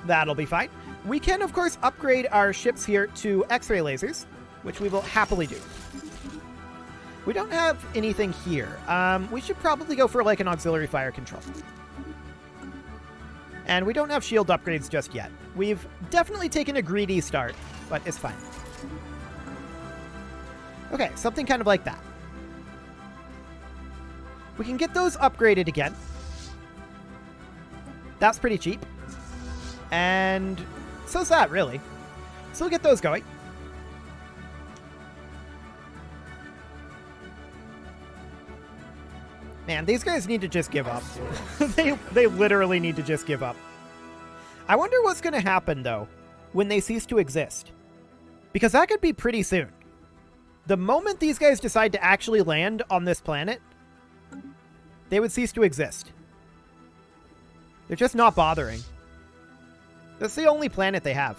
That'll be fine. We can, of course, upgrade our ships here to X-ray lasers, which we will happily do. We don't have anything here. We should probably go for like an auxiliary fire control. And we don't have shield upgrades just yet. We've definitely taken a greedy start, but it's fine. Okay, something kind of like that. We can get those upgraded again. That's pretty cheap. And so's that, really. So we'll get those going. Man, these guys need to just give up. They literally need to just give up. I wonder what's going to happen, though, when they cease to exist. Because that could be pretty soon. The moment these guys decide to actually land on this planet, they would cease to exist. They're just not bothering. That's the only planet they have.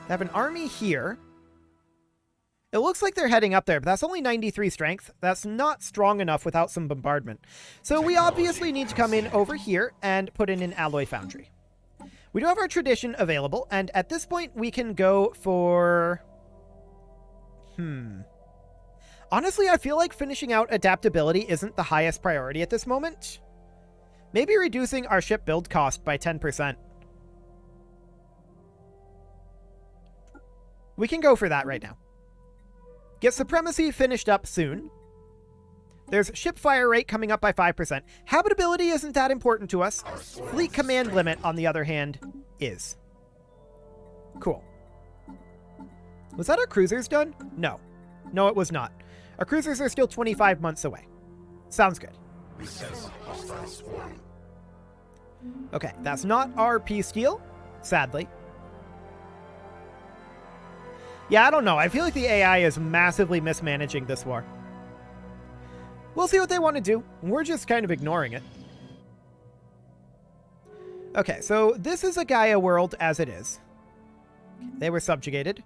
They have an army here. It looks like they're heading up there, but that's only 93 strength. That's not strong enough without some bombardment. So we obviously need to come in over here and put in an alloy foundry. We do have our tradition available, and at this point we can go for... Honestly, I feel like finishing out adaptability isn't the highest priority at this moment. Maybe reducing our ship build cost by 10%. We can go for that right now. Get Supremacy finished up soon. There's ship fire rate coming up by 5%. Habitability isn't that important to us. Fleet command limit, on the other hand, is. Cool. Was that our cruisers done? No. No, it was not. Our cruisers are still 25 months away. Sounds good. Okay, that's not our peace deal, sadly. Yeah, I don't know. I feel like the AI is massively mismanaging this war. We'll see what they want to do. We're just kind of ignoring it. Okay, so this is a Gaia world as it is. They were subjugated.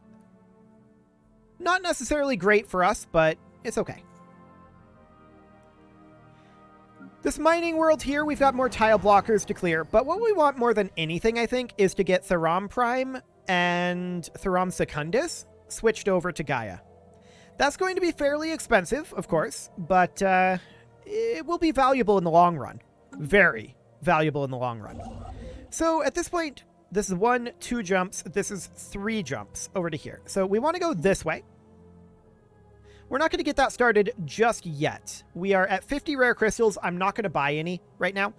Not necessarily great for us, but it's okay. This mining world here, we've got more tile blockers to clear, but what we want more than anything, I think, is to get Theram Prime and Theram Secundus switched over to Gaia. That's going to be fairly expensive, of course, but it will be valuable in the long run. Very valuable in the long run. So at this point, this is 1, 2 jumps. This is 3 jumps over to here. So we want to go this way. We're not going to get that started just yet. We are at 50 rare crystals. I'm not going to buy any right now.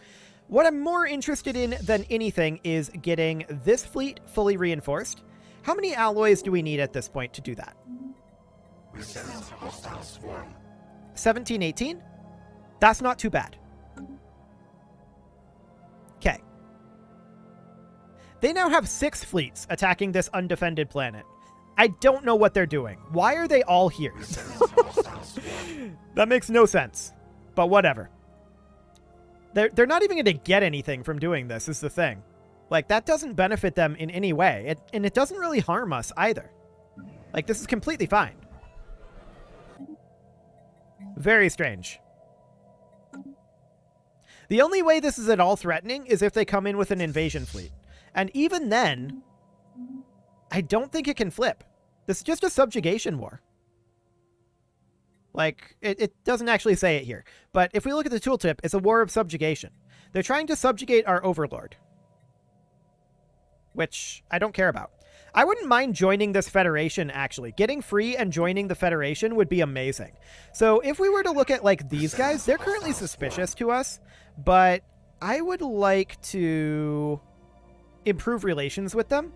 What I'm more interested in than anything is getting this fleet fully reinforced. How many alloys do we need at this point to do that? 17, 18? That's not too bad. Okay. They now have 6 fleets attacking this undefended planet. I don't know what they're doing. Why are they all here? That makes no sense. But whatever. They're not even going to get anything from doing this, is the thing. Like, that doesn't benefit them in any way. And it doesn't really harm us either. Like, this is completely fine. Very strange. The only way this is at all threatening is if they come in with an invasion fleet. And even then, I don't think it can flip. This is just a subjugation war. Like, it doesn't actually say it here. But if we look at the tooltip, it's a war of subjugation. They're trying to subjugate our overlord. Which I don't care about. I wouldn't mind joining this federation, actually. Getting free and joining the federation would be amazing. So if we were to look at, like, these guys, they're currently suspicious to us. But I would like to improve relations with them.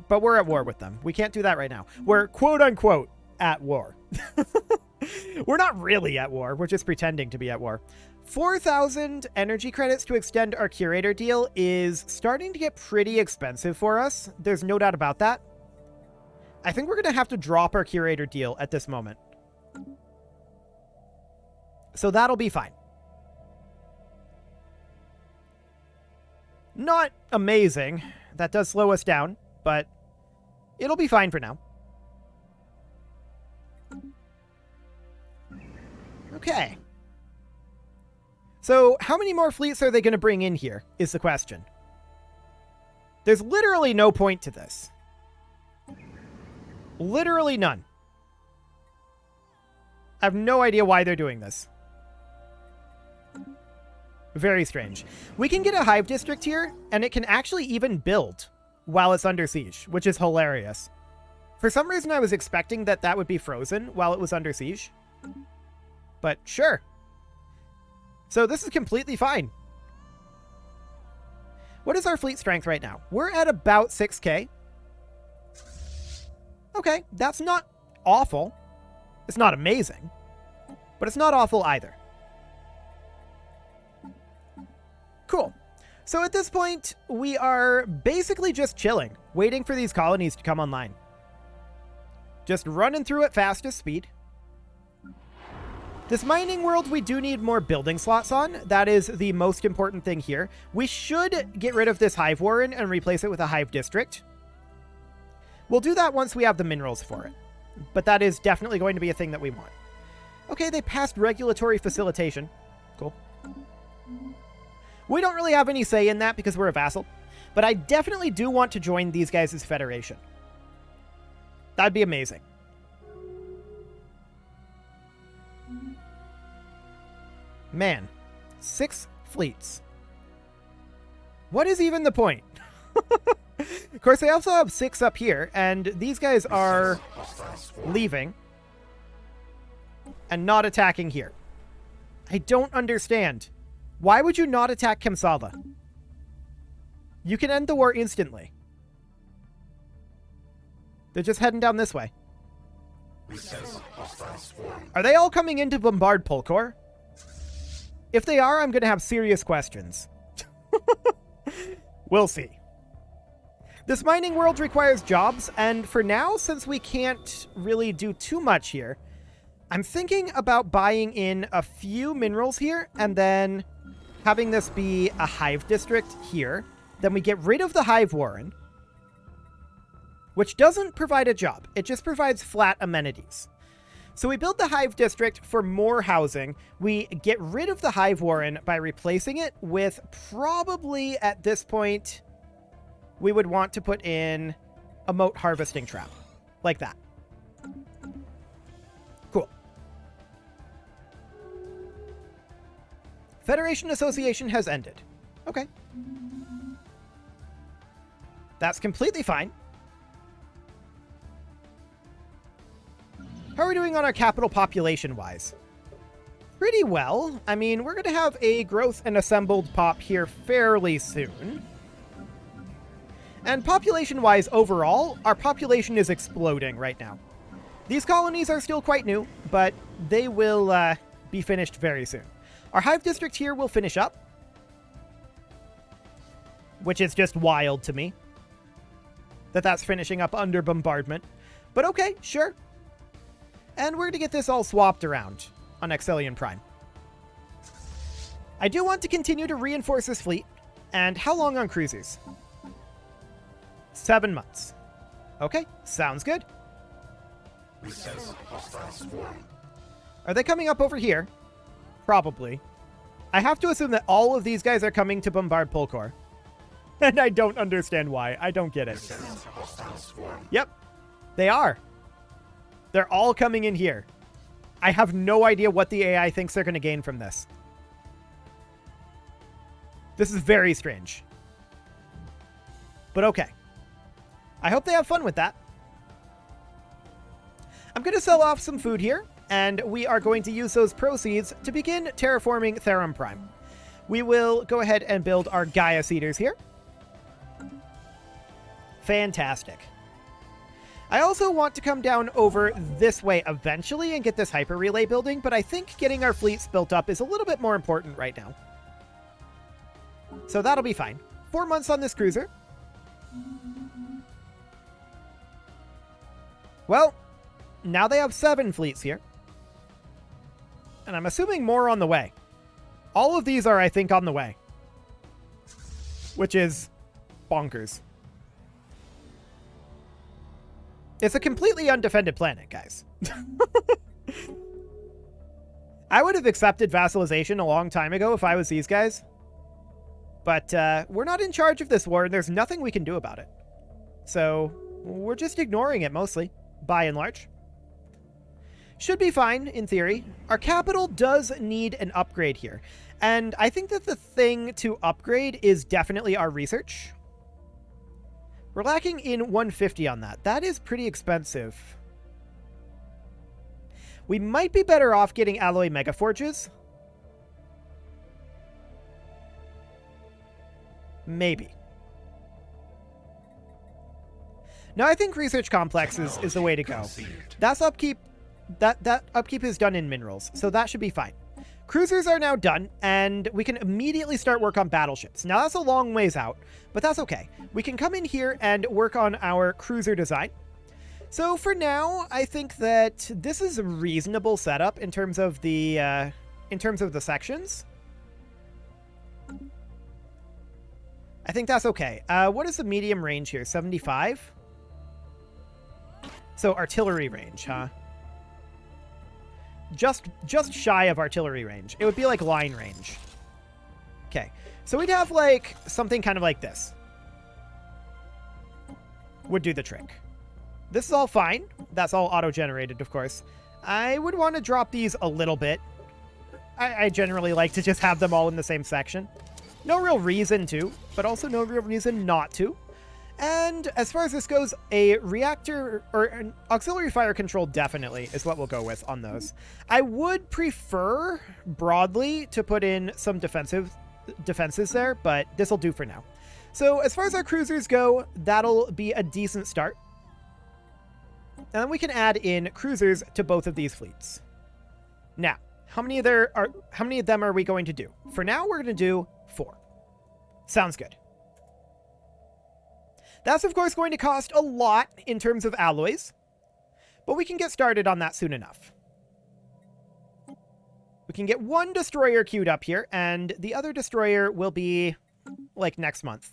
But we're at war with them. We can't do that right now. We're, quote-unquote, at war. We're not really at war. We're just pretending to be at war. 4,000 energy credits to extend our curator deal is starting to get pretty expensive for us. There's no doubt about that. I think we're going to have to drop our curator deal at this moment. So that'll be fine. Not amazing. That does slow us down, but it'll be fine for now. Okay. So how many more fleets are they going to bring in here is the question. There's literally no point to this. Literally none. I have no idea why they're doing this. Very strange. We can get a hive district here, and it can actually even build while it's under siege, which is hilarious. For some reason, I was expecting that that would be frozen while it was under siege. But sure. So this is completely fine. What is our fleet strength right now? We're at about 6K. Okay, that's not awful. It's not amazing, but it's not awful either. Cool. So at this point, we are basically just chilling, waiting for these colonies to come online. Just running through at fastest speed. This mining world, we do need more building slots on. That is the most important thing here. We should get rid of this hive warren and replace it with a hive district. We'll do that once we have the minerals for it. But that is definitely going to be a thing that we want. Okay, they passed regulatory facilitation. Cool. We don't really have any say in that because we're a vassal. But I definitely do want to join these guys' federation. That'd be amazing. Man, 6 fleets. What is even the point? Of course, they also have 6 up here, and these guys are leaving and not attacking here. I don't understand. Why would you not attack Kemsala? You can end the war instantly. They're just heading down this way. Are they all coming in to bombard Polkor? If they are, I'm going to have serious questions. We'll see. This mining world requires jobs, and for now, since we can't really do too much here, I'm thinking about buying in a few minerals here, and then having this be a hive district here. Then we get rid of the hive warren, which doesn't provide a job. It just provides flat amenities. So we build the hive district for more housing. We get rid of the hive warren by replacing it with probably, at this point, we would want to put in a moat harvesting trap. Like that. Cool. Federation Association has ended. Okay. That's completely fine. How are we doing on our capital population-wise? Pretty well. I mean, we're going to have a growth and assembled pop here fairly soon. And population-wise, overall, our population is exploding right now. These colonies are still quite new, but they will be finished very soon. Our hive district here will finish up, which is just wild to me that that's finishing up under bombardment. But okay, sure. And we're going to get this all swapped around on Exelion Prime. I do want to continue to reinforce this fleet. And how long on cruisers? 7 months. Okay, sounds good. Are they coming up over here? Probably. I have to assume that all of these guys are coming to bombard Polkor. And I don't understand why. I don't get it. Yep, they are. They're all coming in here. I have no idea what the AI thinks they're going to gain from this. This is very strange. But okay. I hope they have fun with that. I'm going to sell off some food here, and we are going to use those proceeds to begin terraforming Therum Prime. We will go ahead and build our Gaia Seeders here. Fantastic. I also want to come down over this way eventually and get this hyper relay building, but I think getting our fleets built up is a little bit more important right now. So that'll be fine. 4 months on this cruiser. Well, now they have 7 fleets here. And I'm assuming more on the way. All of these are, I think, on the way. Which is bonkers. It's a completely undefended planet, guys. I would have accepted vassalization a long time ago if I was these guys. But we're not in charge of this war, and there's nothing we can do about it. So we're just ignoring it mostly, by and large. Should be fine, in theory. Our capital does need an upgrade here. And I think that the thing to upgrade is definitely our research. We're lacking in 150 on that. That is pretty expensive. We might be better off getting alloy megaforges. Maybe. No, I think research complexes is the way to go. That's upkeep. That upkeep is done in minerals, so that should be fine. Cruisers are now done, and we can immediately start work on battleships. Now, that's a long ways out, but that's okay. We can come in here and work on our cruiser design. So for now, I think that this is a reasonable setup in terms of the sections. I think that's okay. What is the medium range here? 75? So artillery range, huh? Just shy of artillery range. It would be like line range. Okay. So we'd have like something kind of like this. Would do the trick. This is all fine. That's all auto-generated, of course. I would want to drop these a little bit. I generally like to just have them all in the same section. No real reason to, but also no real reason not to. And as far as this goes, a reactor or an auxiliary fire control definitely is what we'll go with on those. I would prefer broadly to put in some defenses there, but this will do for now. So as far as our cruisers go, that'll be a decent start. And then we can add in cruisers to both of these fleets. Now, how many of them are we going to do? For now, we're going to do 4. Sounds good. That's, of course, going to cost a lot in terms of alloys, but we can get started on that soon enough. We can get one destroyer queued up here, and the other destroyer will be, like, next month.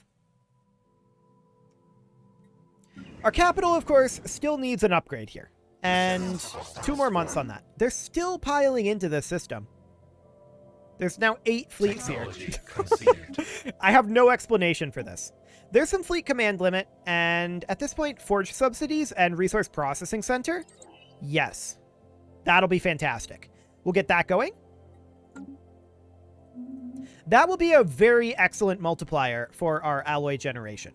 Our capital, of course, still needs an upgrade here, and 2 more months on that. They're still piling into this system. There's now 8 fleets here. I have no explanation for this. There's some fleet command limit, and at this point, forge subsidies and resource processing center. Yes, that'll be fantastic. We'll get that going. That will be a very excellent multiplier for our alloy generation.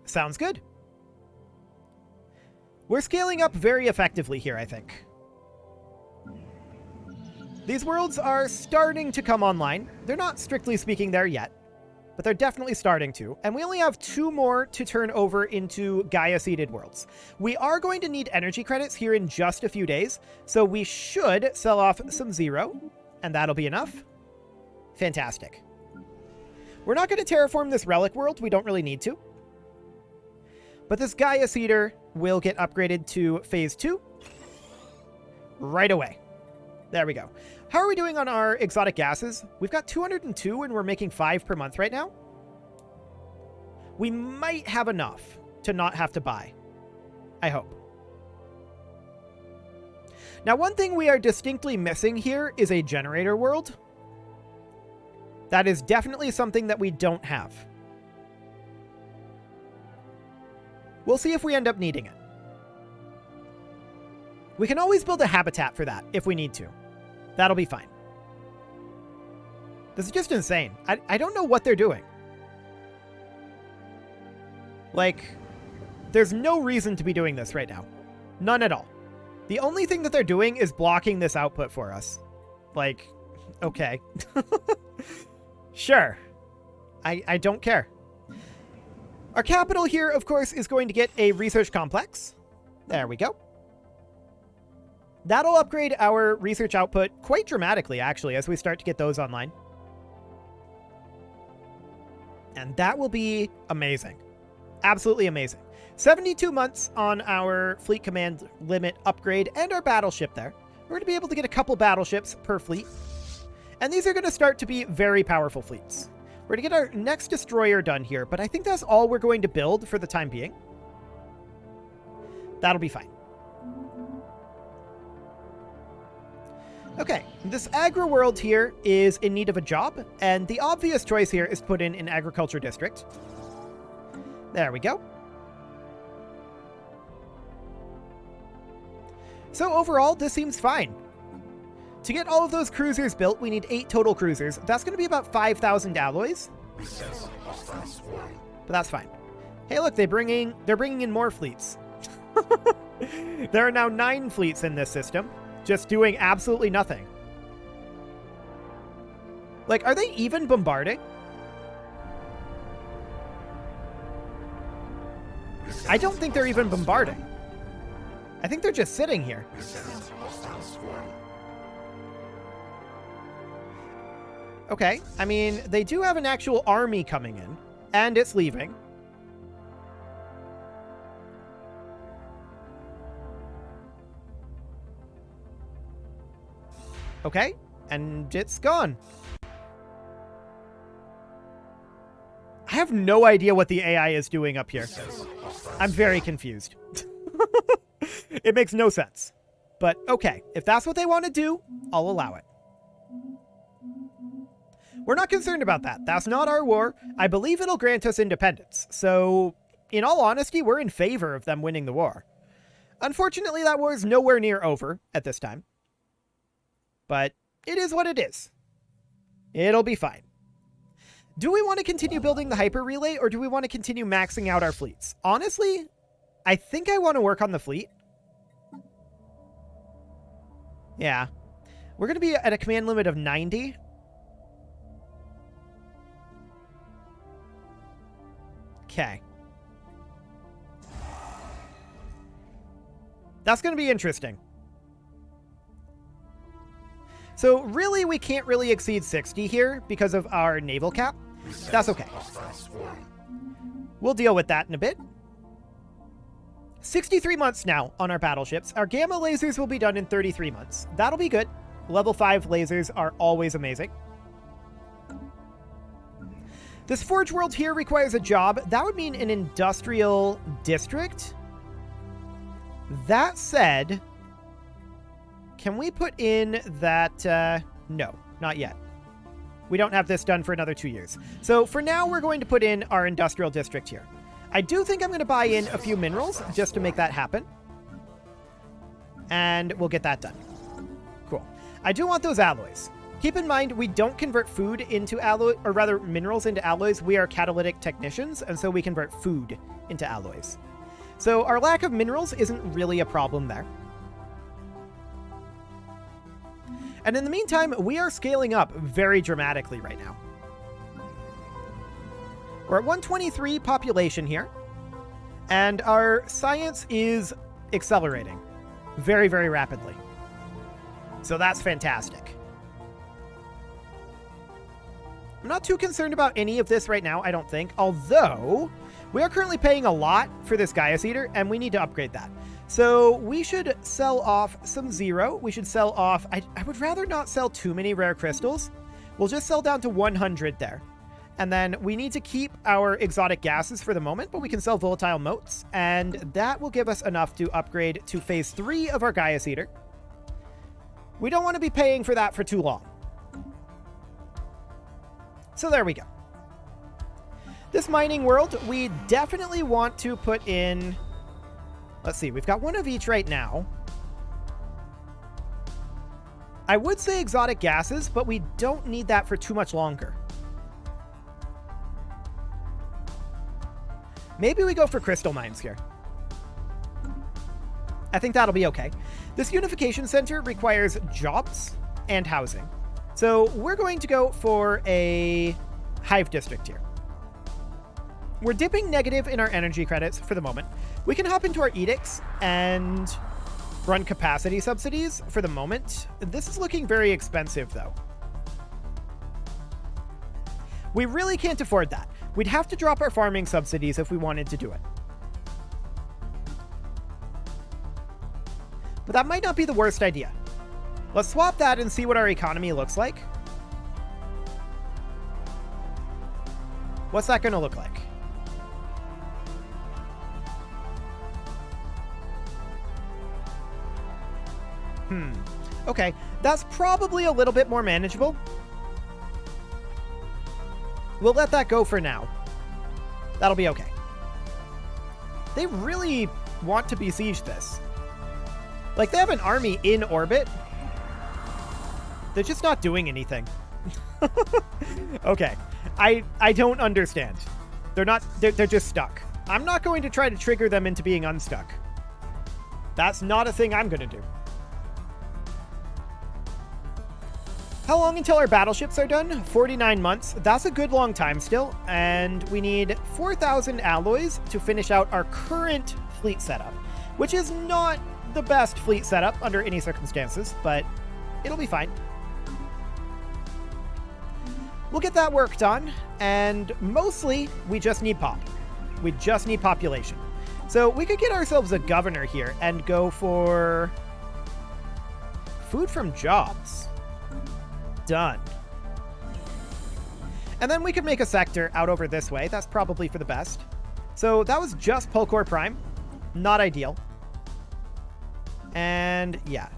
Sounds good. We're scaling up very effectively here, I think. These worlds are starting to come online. They're not strictly speaking there yet, but they're definitely starting to. And we only have 2 more to turn over into Gaia-seeded worlds. We are going to need energy credits here in just a few days, so we should sell off some 0, and that'll be enough. Fantastic. We're not going to terraform this relic world. We don't really need to. But this Gaia Seeder will get upgraded to Phase 2 right away. There we go. How are we doing on our exotic gases? We've got 202 and we're making 5 per month right now. We might have enough to not have to buy. I hope. Now, one thing we are distinctly missing here is a generator world. That is definitely something that we don't have. We'll see if we end up needing it. We can always build a habitat for that if we need to. That'll be fine. This is just insane. I don't know what they're doing. Like, there's no reason to be doing this right now. None at all. The only thing that they're doing is blocking this output for us. Like, okay. Sure. I don't care. Our capital here, of course, is going to get a research complex. There we go. That'll upgrade our research output quite dramatically, actually, as we start to get those online. And that will be amazing. Absolutely amazing. 72 months on our fleet command limit upgrade and our battleship there. We're going to be able to get a couple battleships per fleet. And these are going to start to be very powerful fleets. We're going to get our next destroyer done here, but I think that's all we're going to build for the time being. That'll be fine. Okay, this agri world here is in need of a job, and the obvious choice here is to put in an agriculture district. There we go. So overall, this seems fine. To get all of those cruisers built, we need 8 total cruisers. That's going to be about 5,000 alloys. But that's fine. Hey, look, they're bringing in more fleets. There are now 9 fleets in this system, just doing absolutely nothing. Like, are they even bombarding? I don't think they're even bombarding. I think they're just sitting here. Okay, I mean, they do have an actual army coming in, and it's leaving. Okay, and it's gone. I have no idea what the AI is doing up here. I'm very confused. It makes no sense. But okay, if that's what they want to do, I'll allow it. We're not concerned about that. That's not our war. I believe it'll grant us independence. So, in all honesty, we're in favor of them winning the war. Unfortunately, that war is nowhere near over at this time. But it is what it is. It'll be fine. Do we want to continue building the hyper relay, or do we want to continue maxing out our fleets? Honestly, I think I want to work on the fleet. Yeah. We're going to be at a command limit of 90. Okay. That's going to be interesting. So really, we can't really exceed 60 here because of our naval cap. That's okay. We'll deal with that in a bit. 63 months now on our battleships. Our gamma lasers will be done in 33 months. That'll be good. Level 5 lasers are always amazing. This Forge World here requires a job. That would mean an industrial district. That said, can we put in that... no, not yet. We don't have this done for another 2 years. So for now, we're going to put in our industrial district here. I do think I'm going to buy in a few minerals just to make that happen. And we'll get that done. Cool. I do want those alloys. Keep in mind, we don't convert food into alloy, or rather minerals into alloys. We are catalytic technicians, and so we convert food into alloys. So our lack of minerals isn't really a problem there. And in the meantime, we are scaling up very dramatically right now. We're at 123 population here, and our science is accelerating very, very rapidly. So that's fantastic. I'm not too concerned about any of this right now, I don't think, although we are currently paying a lot for this Gaius Eater, and we need to upgrade that. So we should sell off some zero. We should sell off... I would rather not sell too many rare crystals. We'll just sell down to 100 there. And then we need to keep our exotic gases for the moment, but we can sell volatile motes, and that will give us enough to upgrade to phase 3 of our Gaius Eater. We don't want to be paying for that for too long. So there we go. This mining world, we definitely want to put in... Let's see, we've got one of each right now. I would say exotic gases, but we don't need that for too much longer. Maybe we go for crystal mines here. I think that'll be okay. This unification center requires jobs and housing. So we're going to go for a hive district here. We're dipping negative in our energy credits for the moment. We can hop into our edicts and run capacity subsidies for the moment. This is looking very expensive, though. We really can't afford that. We'd have to drop our farming subsidies if we wanted to do it. But that might not be the worst idea. Let's swap that and see what our economy looks like. What's that going to look like? Okay, that's probably a little bit more manageable. We'll let that go for now. That'll be okay. They really want to besiege this. Like, they have an army in orbit. They're just not doing anything. Okay. I don't understand. They're just stuck. I'm not going to try to trigger them into being unstuck. That's not a thing I'm going to do. How long until our battleships are done? 49 months. That's a good long time still. And we need 4,000 alloys to finish out our current fleet setup, which is not the best fleet setup under any circumstances, but it'll be fine. We'll get that worked on, and mostly we just need pop. We just need population. So we could get ourselves a governor here and go for food from jobs. done. And then we could make a sector out over this way. That's probably for the best. So that was just Polkor Prime. Not ideal. And yeah.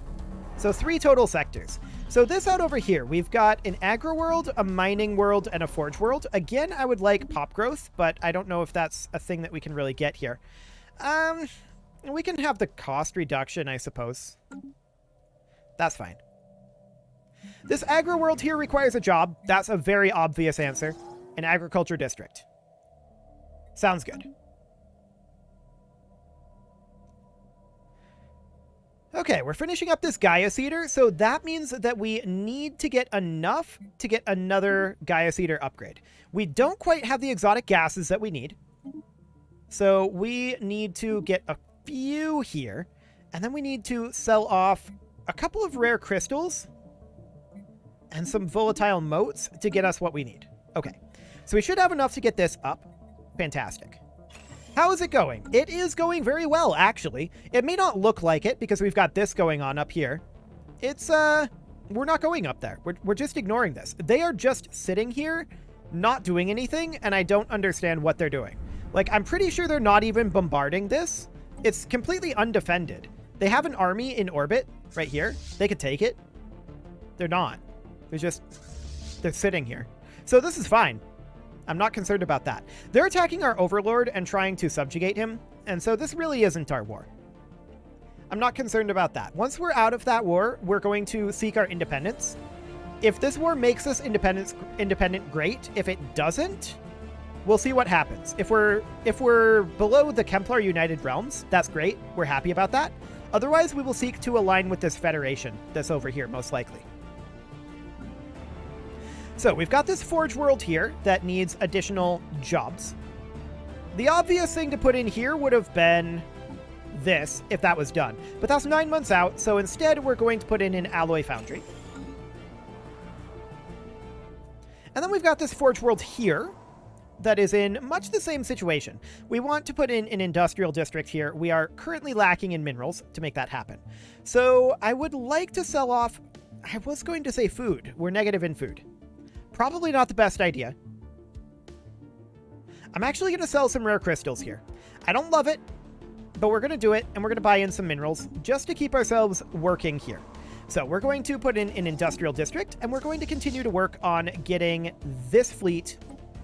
So 3 total sectors. So this out over here, we've got an agro world, a mining world, and a forge world. Again, I would like pop growth, but I don't know if that's a thing that we can really get here. We can have the cost reduction, I suppose. That's fine. This agro world here requires a job. That's a very obvious answer. An agriculture district. Sounds good. Okay, we're finishing up this Gaia Seeder, so that means that we need to get enough to get another Gaia Seeder upgrade. We don't quite have the exotic gases that we need. So we need to get a few here, and then we need to sell off a couple of rare crystals and some volatile motes to get us what we need. Okay, so we should have enough to get this up. Fantastic. How is it going? It is going very well, actually. It may not look like it because we've got this going on up here. It's, we're not going up there. We're just ignoring this. They are just sitting here, not doing anything, and I don't understand what they're doing. Like, I'm pretty sure they're not even bombarding this. It's completely undefended. They have an army in orbit right here. They could take it. They're not. They're sitting here. So this is fine. I'm not concerned about that. They're attacking our overlord and trying to subjugate him, and so this really isn't our war. I'm not concerned about that. Once we're out of that war, we're going to seek our independence. If this war makes us independent, great. If it doesn't, we'll see what happens. If we're below the Kemplar United Realms, that's great. We're happy about that. Otherwise, we will seek to align with this federation that's over here, most likely. So we've got this forge world here that needs additional jobs. The obvious thing to put in here would have been this, if that was done. But that's 9 months out, so instead we're going to put in an alloy foundry. And then we've got this forge world here that is in much the same situation. We want to put in an industrial district here. We are currently lacking in minerals to make that happen. So I would like to sell off, I was going to say food. We're negative in food. Probably not the best idea. I'm actually going to sell some rare crystals here. I don't love it, but we're going to do it, and we're going to buy in some minerals just to keep ourselves working here. So we're going to put in an industrial district, and we're going to continue to work on getting this fleet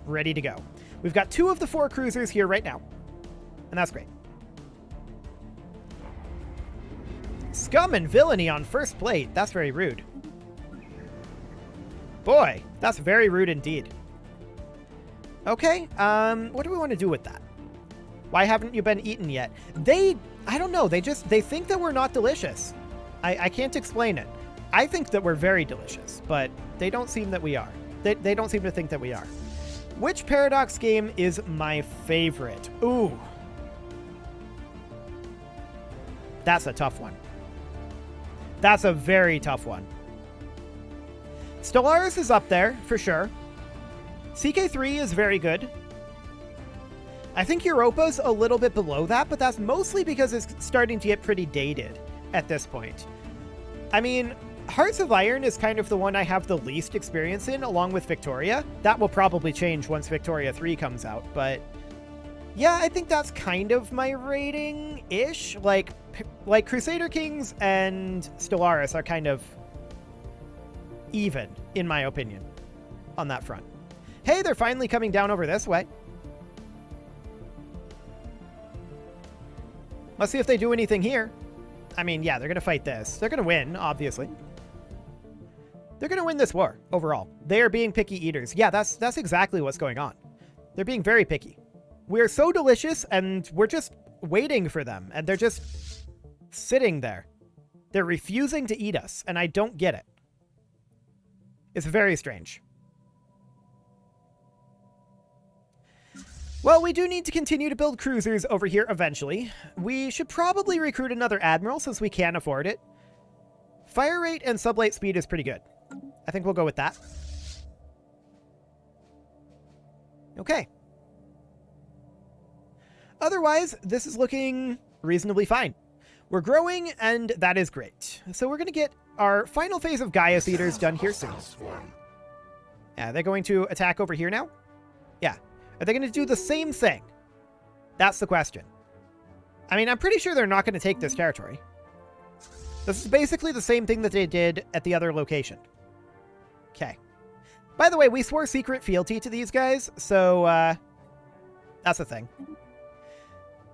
ready to go. We've got 2 of the 4 cruisers here right now, and that's great. Scum and villainy on first plate. That's very rude. Boy, that's very rude indeed. Okay, what do we want to do with that? Why haven't you been eaten yet? I don't know, they think that we're not delicious. I can't explain it. I think that we're very delicious, but they don't seem that we are. They don't seem to think that we are. Which Paradox game is my favorite? Ooh. That's a tough one. That's a very tough one. Stellaris is up there, for sure. CK3 is very good. I think Europa's a little bit below that, but that's mostly because it's starting to get pretty dated at this point. I mean, Hearts of Iron is kind of the one I have the least experience in, along with Victoria. That will probably change once Victoria 3 comes out, but yeah, I think that's kind of my rating-ish. Like Crusader Kings and Stellaris are kind of even, in my opinion, on that front. Hey, they're finally coming down over this way. Let's see if they do anything here. I mean, yeah, they're going to fight this. They're going to win, obviously. They're going to win this war, overall. They are being picky eaters. Yeah, that's exactly what's going on. They're being very picky. We're so delicious, and we're just waiting for them, and they're just sitting there. They're refusing to eat us, and I don't get it. It's very strange. Well, we do need to continue to build cruisers over here eventually. We should probably recruit another admiral since we can afford it. Fire rate and sublight speed is pretty good. I think we'll go with that. Okay. Otherwise, this is looking reasonably fine. We're growing, and that is great. So we're going to get our final phase of Gaius Eaters done here soon. Yeah, they're going to attack over here now? Yeah. Are they going to do the same thing? That's the question. I mean, I'm pretty sure they're not going to take this territory. This is basically the same thing that they did at the other location. Okay. By the way, we swore secret fealty to these guys, so that's a thing.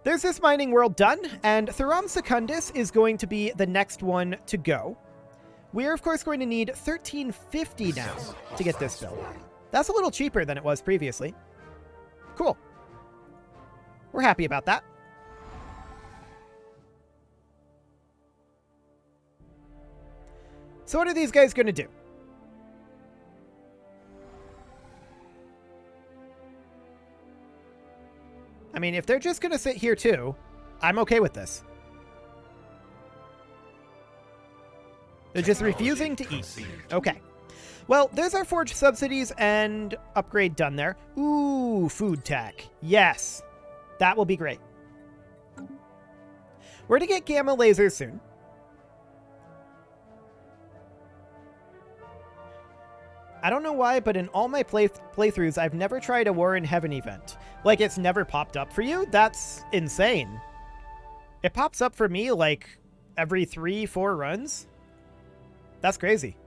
There's this mining world done, and Thuram Secundus is going to be the next one to go. We're, of course, going to need 1350 now to get this built. That's a little cheaper than it was previously. Cool. We're happy about that. So what are these guys going to do? I mean, if they're just going to sit here too, I'm okay with this. They're just refusing to eat. Okay. Well, there's our forge subsidies and upgrade done there. Ooh, food tech. Yes. That will be great. We're to get gamma lasers soon. I don't know why, but in all my playthroughs, I've never tried a War in Heaven event. Like, it's never popped up for you? That's insane. It pops up for me, like, every 3-4 runs? That's crazy.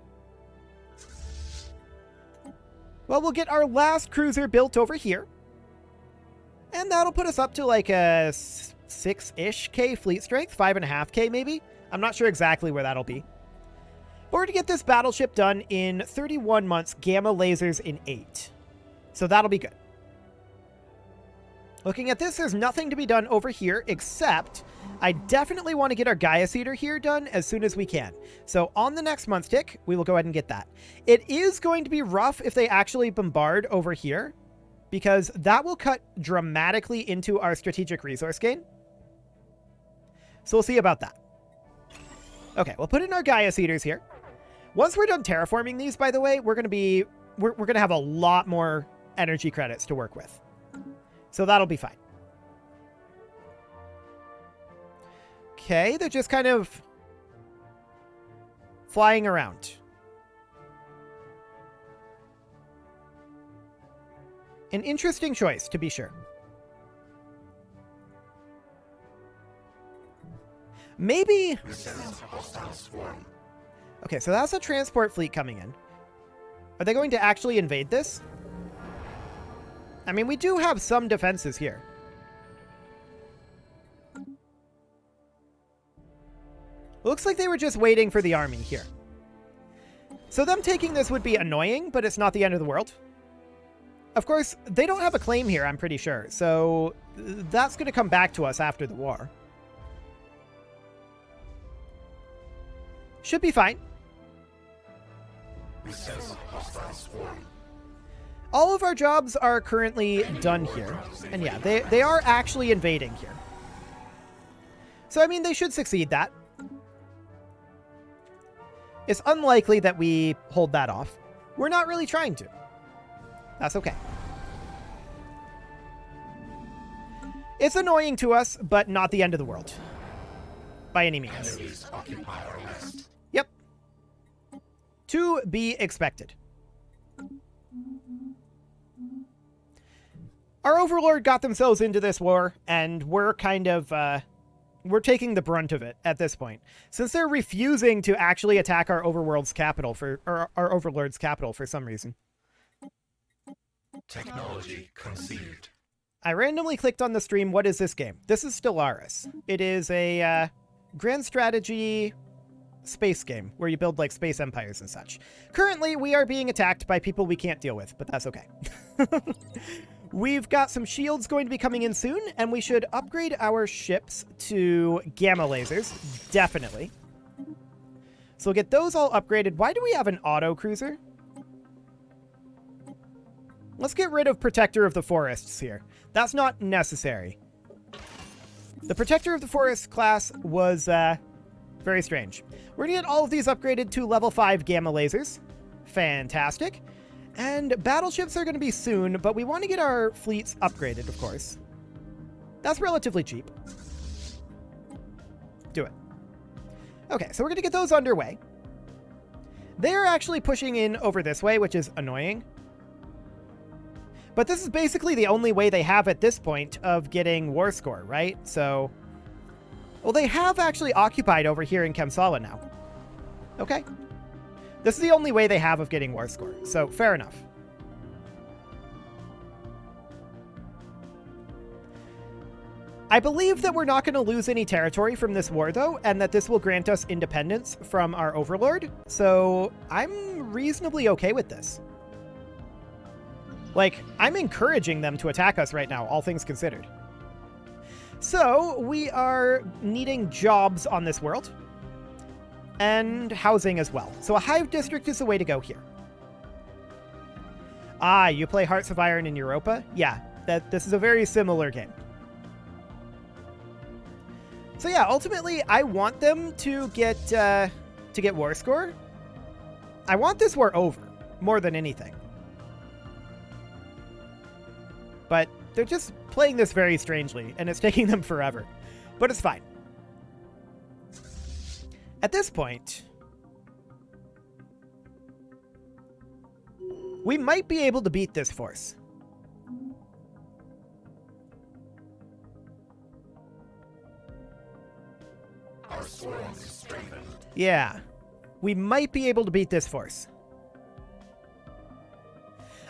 Well, we'll get our last cruiser built over here. And that'll put us up to, like, a 6-ish K fleet strength. 5.5K, maybe? I'm not sure exactly where that'll be. Or to get this battleship done in 31 months, gamma lasers in 8. So that'll be good. Looking at this, there's nothing to be done over here, except I definitely want to get our Gaius Eater here done as soon as we can. So on the next month tick, we will go ahead and get that. It is going to be rough if they actually bombard over here, because that will cut dramatically into our strategic resource gain. So we'll see about that. Okay, we'll put in our Gaius Eaters here. Once we're done terraforming these, by the way, we're going to have a lot more energy credits to work with. So that'll be fine. Okay, they're just kind of flying around. An interesting choice, to be sure. Maybe... Okay, so that's a transport fleet coming in. Are they going to actually invade this? I mean, we do have some defenses here. Looks like they were just waiting for the army here. So them taking this would be annoying, but it's not the end of the world. Of course, they don't have a claim here, I'm pretty sure. So that's going to come back to us after the war. Should be fine. All of our jobs are currently done here. And yeah, they are actually invading here. So, I mean, they should succeed that. It's unlikely that we hold that off. We're not really trying to. That's okay. It's annoying to us, but not the end of the world. By any means. Yep. To be expected. Our overlord got themselves into this war, and we're kind of, we're taking the brunt of it at this point. Since they're refusing to actually attack our overworld's capital or our overlord's capital for some reason. Technology conceived. I randomly clicked on the stream. What is this game? This is Stellaris. It is a grand strategy space game where you build like space empires and such. Currently, we are being attacked by people we can't deal with, but that's okay. We've got some shields going to be coming in soon, and we should upgrade our ships to gamma lasers. Definitely. So we'll get those all upgraded. Why do we have an auto cruiser? Let's get rid of Protector of the Forests here. That's not necessary. The Protector of the Forest class was very strange. We're going to get all of these upgraded to level 5 gamma lasers. Fantastic. And battleships are going to be soon, but we want to get our fleets upgraded, of course. That's relatively cheap. Do it. Okay, so we're going to get those underway. They're actually pushing in over this way, which is annoying. But this is basically the only way they have at this point of getting war score, right? So, well, they have actually occupied over here in Kemsala now. Okay. This is the only way they have of getting war score, so fair enough. I believe that we're not going to lose any territory from this war, though, and that this will grant us independence from our overlord, so I'm reasonably okay with this. Like, I'm encouraging them to attack us right now, all things considered. So, we are needing jobs on this world, and housing as well. So a hive district is the way to go here. Ah, you play Hearts of Iron in Europa? Yeah, this is a very similar game. So yeah, ultimately, I want them to get war score. I want this war over, more than anything. But they're just playing this very strangely, and it's taking them forever. But it's fine. At this point, we might be able to beat this force. Our swarm is strengthened. Yeah, we might be able to beat this force.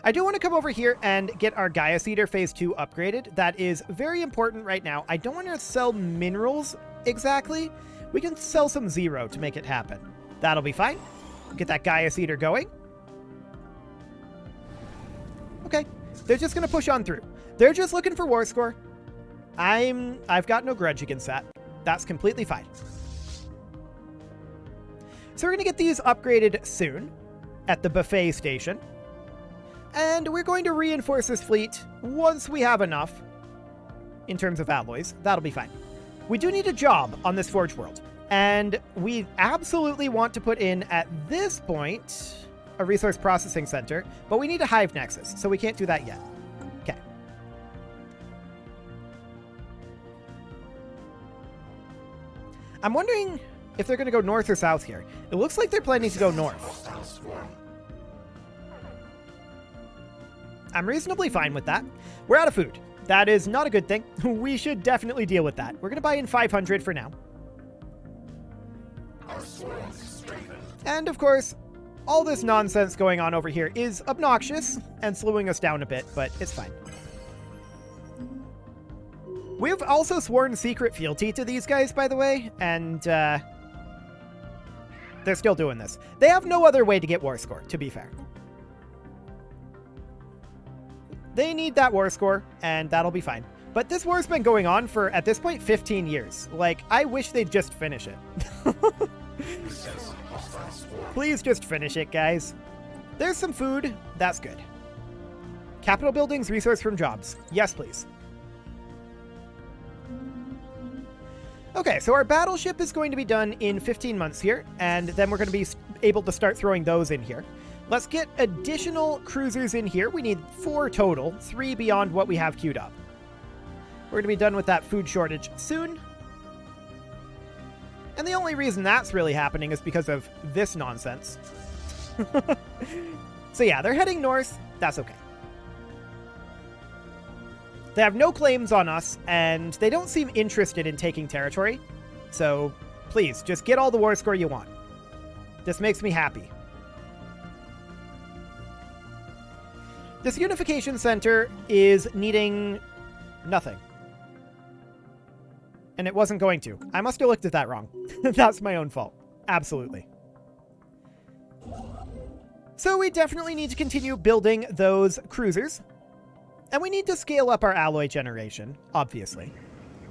I do want to come over here and get our Gaia Seeder Phase 2 upgraded. That is very important right now. I don't want to sell minerals exactly. We can sell some Zero to make it happen. That'll be fine. Get that Gaia Seeder going. Okay, they're just going to push on through. They're just looking for war score. I've got no grudge against that. That's completely fine. So we're going to get these upgraded soon at the buffet station. And we're going to reinforce this fleet once we have enough in terms of alloys. That'll be fine. We do need a job on this Forge World. And we absolutely want to put in, at this point, a resource processing center. But we need a hive nexus, so we can't do that yet. Okay. I'm wondering if they're going to go north or south here. It looks like they're planning to go north. I'm reasonably fine with that. We're out of food. That is not a good thing. We should definitely deal with that. We're going to buy in 500 for now. Our swarm is strengthened. And of course, all this nonsense going on over here is obnoxious and slowing us down a bit, but it's fine. We've also sworn secret fealty to these guys, by the way, and they're still doing this. They have no other way to get war score, to be fair. They need that war score, and that'll be fine. But this war's been going on for, at this point, 15 years. Like, I wish they'd just finish it. Please just finish it, guys. There's some food. That's good. Capital buildings, resource from jobs. Yes, please. Okay, so our battleship is going to be done in 15 months here, and then we're going to be able to start throwing those in here. Let's get additional cruisers in here. We need 4 total, 3 beyond what we have queued up. We're going to be done with that food shortage soon. And the only reason that's really happening is because of this nonsense. So yeah, they're heading north. That's okay. They have no claims on us, and they don't seem interested in taking territory. So please, just get all the war score you want. This makes me happy. This unification center is needing nothing. And it wasn't going to. I must have looked at that wrong. That's my own fault. Absolutely. So we definitely need to continue building those cruisers. And we need to scale up our alloy generation, obviously.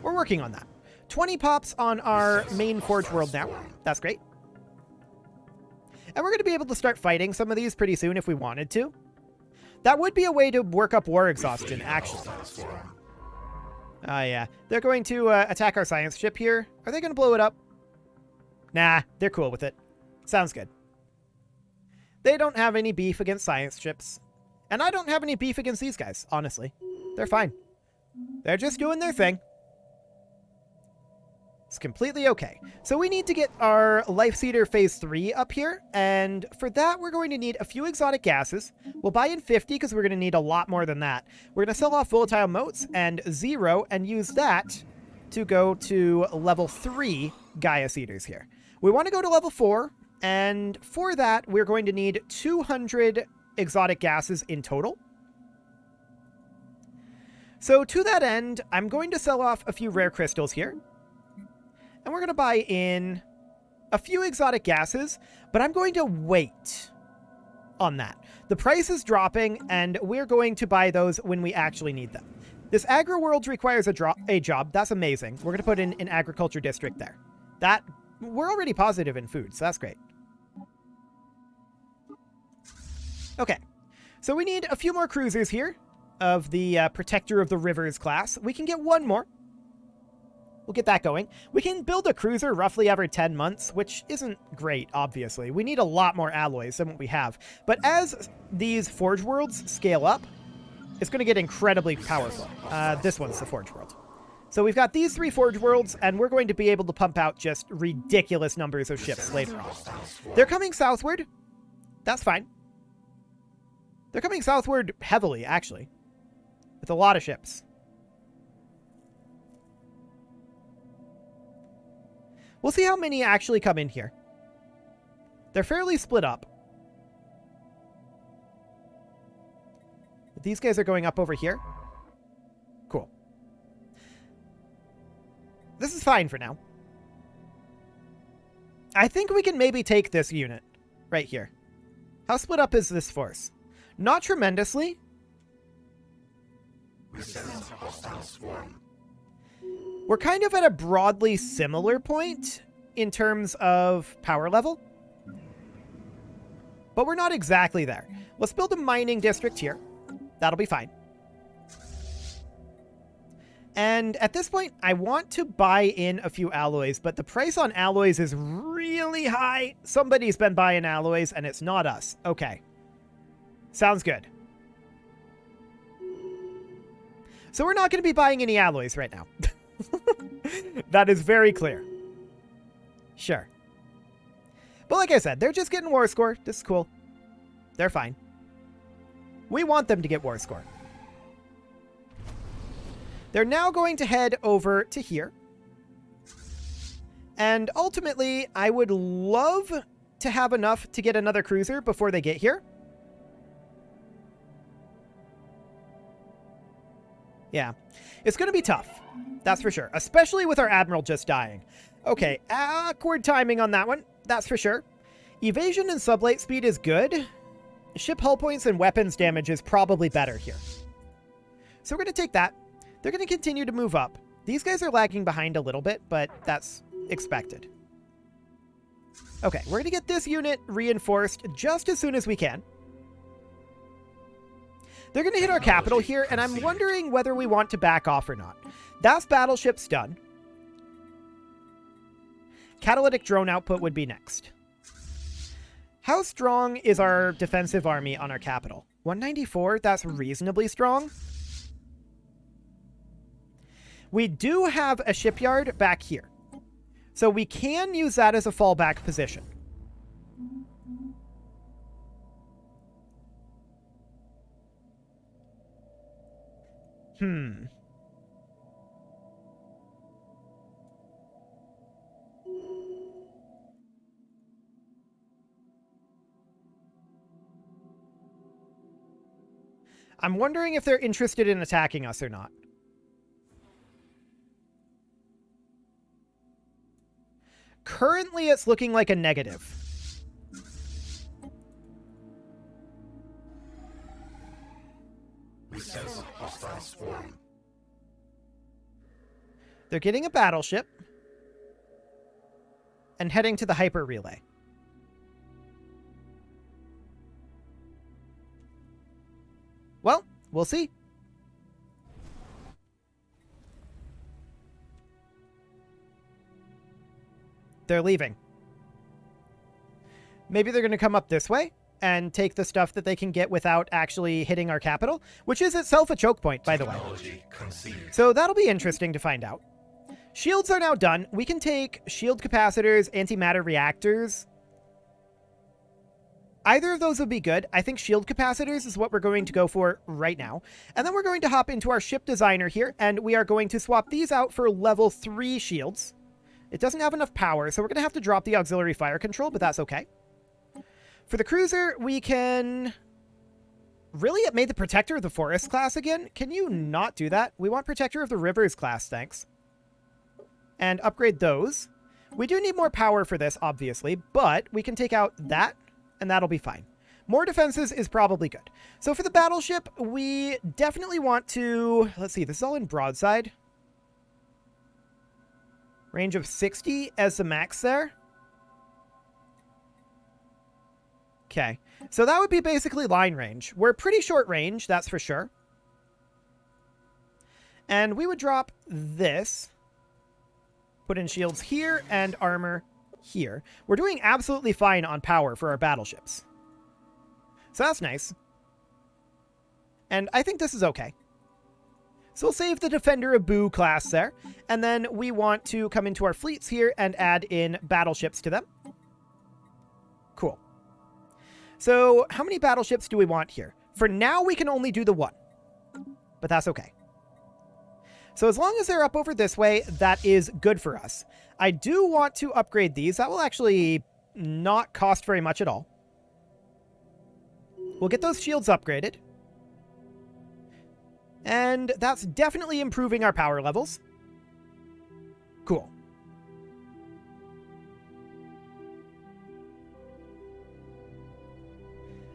We're working on that. 20 pops on our main Forge World now. That's great. And we're going to be able to start fighting some of these pretty soon if we wanted to. That would be a way to work up war exhaustion, actually. Oh, yeah. They're going to attack our science ship here. Are they going to blow it up? Nah, they're cool with it. Sounds good. They don't have any beef against science ships. And I don't have any beef against these guys, honestly. They're fine. They're just doing their thing. It's completely okay. So we need to get our Life Seeder Phase 3 up here, and for that we're going to need a few exotic gases. We'll buy in 50 because we're going to need a lot more than that. We're going to sell off volatile motes and 0 and use that to go to level 3 Gaia Seeders here. We want to go to level 4, and for that we're going to need 200 exotic gases in total. So to that end, I'm going to sell off a few rare crystals here. And we're going to buy in a few exotic gases, but I'm going to wait on that. The price is dropping, and we're going to buy those when we actually need them. This Agri World requires a job. That's amazing. We're going to put in an agriculture district there. We're already positive in food, so that's great. Okay, so we need a few more cruisers here of the Protector of the Rivers class. We can get one more. We'll get that going. We can build a cruiser roughly every 10 months, which isn't great, obviously. We need a lot more alloys than what we have. But as these Forge Worlds scale up, it's going to get incredibly powerful. This one's the Forge World. So we've got these 3 Forge Worlds, and we're going to be able to pump out just ridiculous numbers of ships later on. They're coming southward. That's fine. They're coming southward heavily, actually, with a lot of ships. We'll see how many actually come in here. They're fairly split up. These guys are going up over here. Cool. This is fine for now. I think we can maybe take this unit right here. How split up is this force? Not tremendously. We're kind of at a broadly similar point in terms of power level. But we're not exactly there. Let's build a mining district here. That'll be fine. And at this point, I want to buy in a few alloys, but the price on alloys is really high. Somebody's been buying alloys, and it's not us. Okay. Sounds good. So we're not going to be buying any alloys right now. That is very clear. Sure. But like I said, they're just getting war score. This is cool. They're fine. We want them to get war score. They're now going to head over to here. And ultimately, I would love to have enough to get another cruiser before they get here. Yeah, it's going to be tough. That's for sure. Especially with our Admiral just dying. Okay, awkward timing on that one. That's for sure. Evasion and sublight speed is good. Ship hull points and weapons damage is probably better here. So we're going to take that. They're going to continue to move up. These guys are lagging behind a little bit, but that's expected. Okay, we're going to get this unit reinforced just as soon as we can. They're going to hit our capital here, and I'm wondering whether we want to back off or not. That's battleships done. Catalytic drone output would be next. How strong is our defensive army on our capital? 194? That's reasonably strong. We do have a shipyard back here, so we can use that as a fallback position. I'm wondering if they're interested in attacking us or not. Currently, it's looking like a negative. They're getting a battleship and heading to the hyper relay. Well, we'll see. They're leaving. Maybe they're going to come up this way and take the stuff that they can get without actually hitting our capital, which is itself a choke point, by the way. So that'll be interesting to find out. Shields are now done. We can take shield capacitors, antimatter reactors. Either of those would be good. I think shield capacitors is what we're going to go for right now. And then we're going to hop into our ship designer here, and we are going to swap these out for level 3 shields. It doesn't have enough power, so we're going to have to drop the auxiliary fire control, but that's okay. For the cruiser, we can... Really? It made the Protector of the Forest class again? Can you not do that? We want Protector of the Rivers class, thanks. And upgrade those. We do need more power for this, obviously, but we can take out that, and that'll be fine. More defenses is probably good. So for the battleship, we definitely want to... Let's see, this is all in broadside. Range of 60 as the max there. Okay, so that would be basically line range. We're pretty short range, that's for sure. And we would drop this. Put in shields here and armor here. We're doing absolutely fine on power for our battleships. So that's nice. And I think this is okay. So we'll save the Defender of Boo class there. And then we want to come into our fleets here and add in battleships to them. Cool. So how many battleships do we want here? For now, we can only do the 1. But that's okay. So as long as they're up over this way, that is good for us. I do want to upgrade these. That will actually not cost very much at all. We'll get those shields upgraded. And that's definitely improving our power levels. Cool.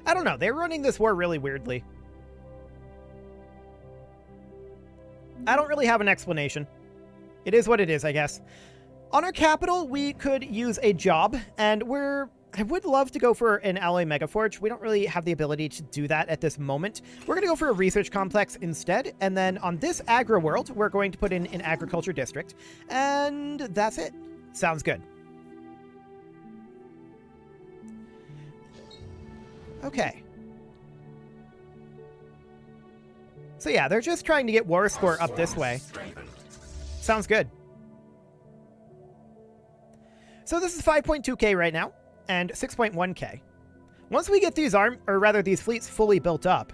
I don't know. They're running this war really weirdly. I don't really have an explanation. It is what it is, I guess. On our capital, we could use a job, and I would love to go for an alloy megaforge. We don't really have the ability to do that at this moment. We're going to go for a research complex instead, and then on this agri world, we're going to put in an agriculture district, and that's it. Sounds good. Okay. So yeah, they're just trying to get war score up this way. Sounds good. So this is 5.2k right now, and 6.1k. Once we get these these fleets fully built up,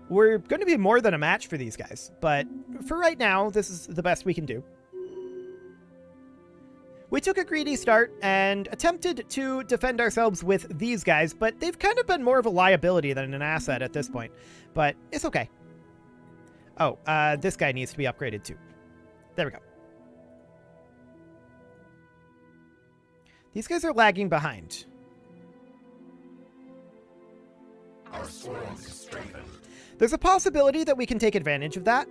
we're going to be more than a match for these guys. But for right now, this is the best we can do. We took a greedy start and attempted to defend ourselves with these guys, but they've kind of been more of a liability than an asset at this point. But it's okay. Oh, this guy needs to be upgraded too. There we go. These guys are lagging behind. Our swarms is strengthened. There's a possibility that we can take advantage of that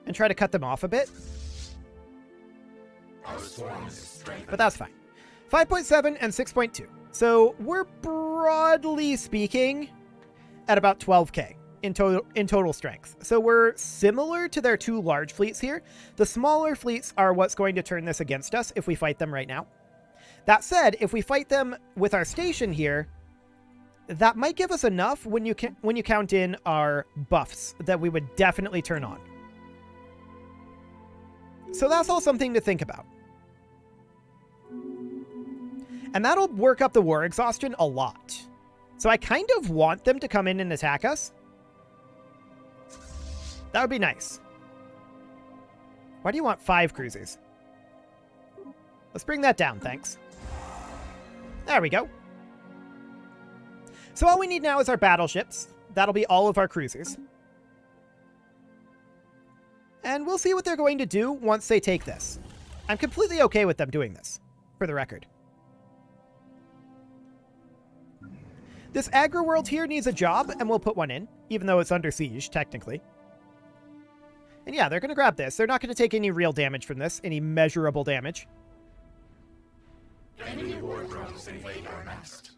and try to cut them off a bit. Our swarms is strengthened. But that's fine. 5.7 and 6.2. So we're broadly speaking at about 12k in total strength. So we're similar to their 2 large fleets here. The smaller fleets are what's going to turn this against us if we fight them right now. That said, if we fight them with our station here, that might give us enough when you count in our buffs that we would definitely turn on. So that's all something to think about. And that'll work up the war exhaustion a lot. So I kind of want them to come in and attack us. That would be nice. Why do you want 5 cruisers? Let's bring that down, thanks. There we go. So all we need now is our battleships. That'll be all of our cruisers. And we'll see what they're going to do once they take this. I'm completely okay with them doing this, for the record. This agri world here needs a job, and we'll put one in, even though it's under siege, technically. And yeah, they're going to grab this. They're not going to take any real damage from this, any measurable damage. Enemy war drones invade our nest.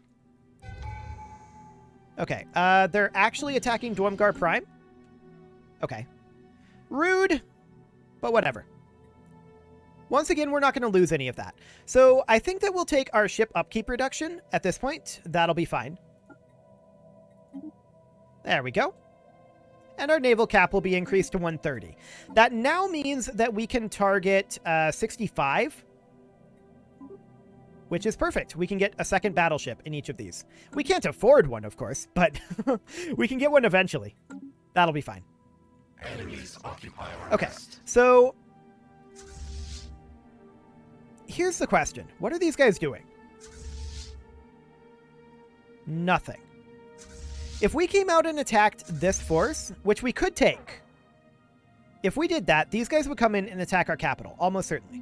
Okay, they're actually attacking Dwumgar Prime? Okay. Rude, but whatever. Once again, we're not going to lose any of that. So I think that we'll take our ship upkeep reduction at this point. That'll be fine. There we go. And our naval cap will be increased to 130. That now means that we can target 65, which is perfect. We can get a second battleship in each of these. We can't afford one, of course, but we can get one eventually. That'll be fine. Enemies occupy our Okay, west. so here's the question. What are these guys doing? Nothing. If we came out and attacked this force, which we could take, if we did that, these guys would come in and attack our capital, almost certainly.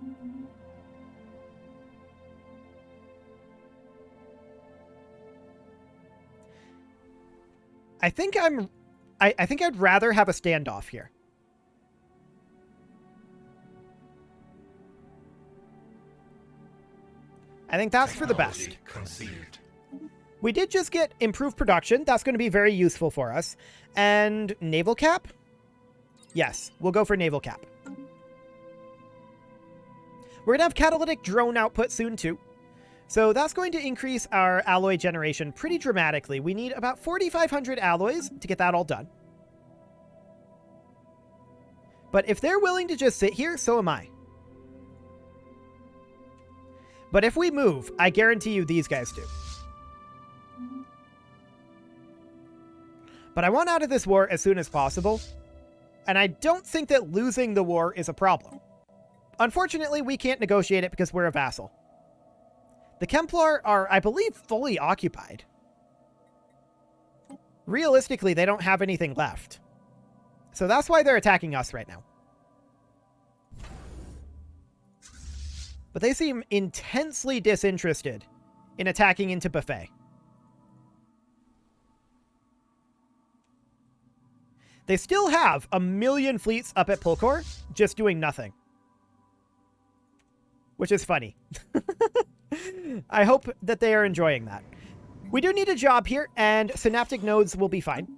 I think I'd rather have a standoff here. I think that's for the best. Conceived. We did just get improved production. That's going to be very useful for us. And naval cap? Yes, we'll go for naval cap. We're going to have catalytic drone output soon too. So that's going to increase our alloy generation pretty dramatically. We need about 4,500 alloys to get that all done. But if they're willing to just sit here, so am I. But if we move, I guarantee you these guys do. But I want out of this war as soon as possible. And I don't think that losing the war is a problem. Unfortunately, we can't negotiate it because we're a vassal. The Kemplar are, I believe, fully occupied. Realistically, they don't have anything left. So that's why they're attacking us right now. But they seem intensely disinterested in attacking into Buffet. They still have 1 million fleets up at Pulkor, just doing nothing. Which is funny. I hope that they are enjoying that. We do need a job here, and synaptic nodes will be fine.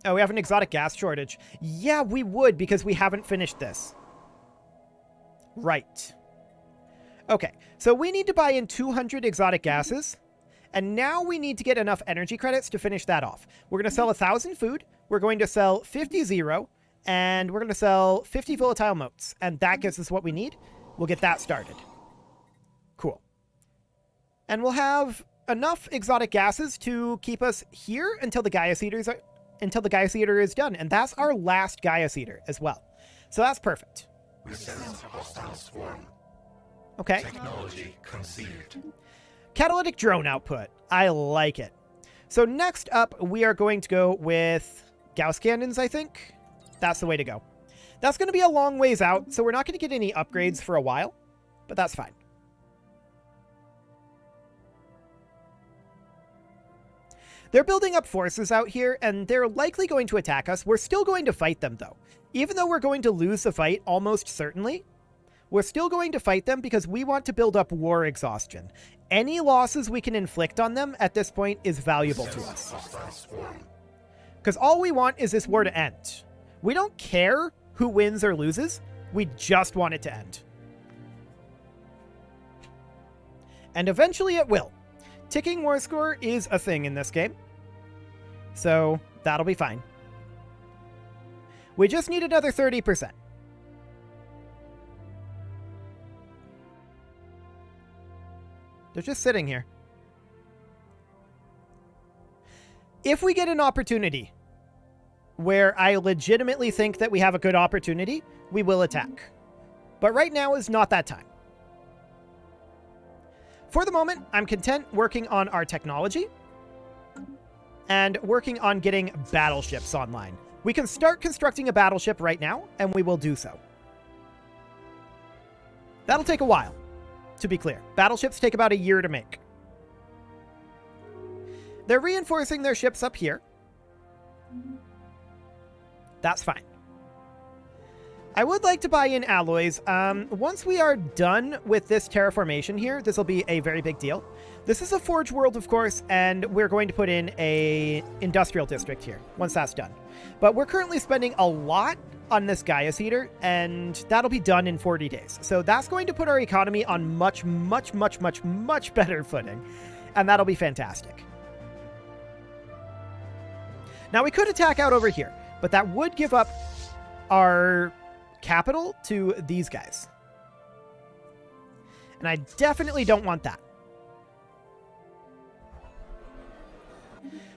Oh, we have an exotic gas shortage. Yeah, we would, because we haven't finished this. Right. Okay, so we need to buy in 200 exotic gases, and now we need to get enough energy credits to finish that off. We're going to sell 1,000 food, we're going to sell 50 zero, and we're going to sell 50 volatile motes, and that gives us what we need. We'll get that started. Cool. And we'll have enough exotic gases to keep us here until the Gaius Eater is done, and that's our last Gaius Eater as well. So that's perfect. We sense hostile swarm. Okay. Technology conceived. Catalytic drone output. I like it. So next up, we are going to go with Gauss cannons, I think. That's the way to go. That's going to be a long ways out, so we're not going to get any upgrades for a while, but that's fine. They're building up forces out here, and they're likely going to attack us. We're still going to fight them, though. Even though we're going to lose the fight, almost certainly, we're still going to fight them because we want to build up war exhaustion. Any losses we can inflict on them at this point is valuable to us. Because all we want is this war to end. We don't care who wins or loses. We just want it to end. And eventually it will. Ticking war score is a thing in this game. So that'll be fine. We just need another 30%. They're just sitting here. If we get an opportunity where I legitimately think that we have a good opportunity, we will attack. But right now is not that time. For the moment, I'm content working on our technology and working on getting battleships online. We can start constructing a battleship right now, and we will do so. That'll take a while, to be clear. Battleships take about a year to make. They're reinforcing their ships up here. That's fine. I would like to buy in alloys. Once we are done with this terraformation here, this will be a very big deal. This is a forge world, of course, and we're going to put in a industrial district here once that's done. But we're currently spending a lot on this Gaius Eater, and that'll be done in 40 days. So that's going to put our economy on much, much, much, much, much better footing, and that'll be fantastic. Now, we could attack out over here, but that would give up our capital to these guys. And I definitely don't want that.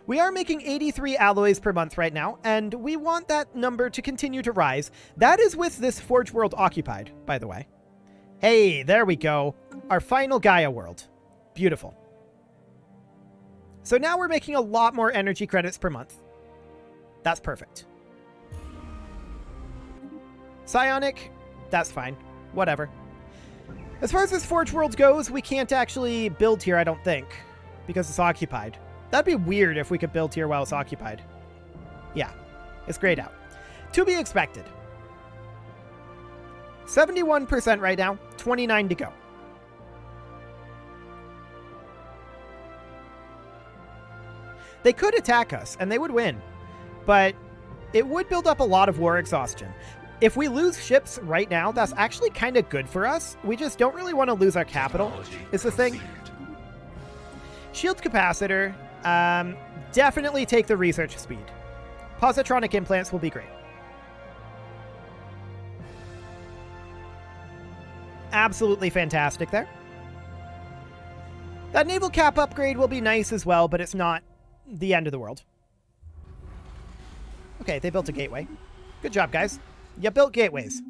We are making 83 alloys per month right now, and we want that number to continue to rise. That is with this Forge world occupied, by the way. Hey, there we go. Our final Gaia world. Beautiful. So now we're making a lot more energy credits per month. That's perfect. Psionic, that's fine. Whatever. As far as this Forge world goes, we can't actually build here, I don't think, because it's occupied. That'd be weird if we could build here while it's occupied. Yeah, it's grayed out. To be expected. 71% right now, 29 to go. They could attack us, and they would win, but it would build up a lot of war exhaustion. If we lose ships right now, that's actually kind of good for us. We just don't really want to lose our capital, is the thing. Shield capacitor, definitely take the research speed. Positronic implants will be great. Absolutely fantastic there. That naval cap upgrade will be nice as well, but it's not the end of the world. Okay, they built a gateway. Good job, guys. You built gateways.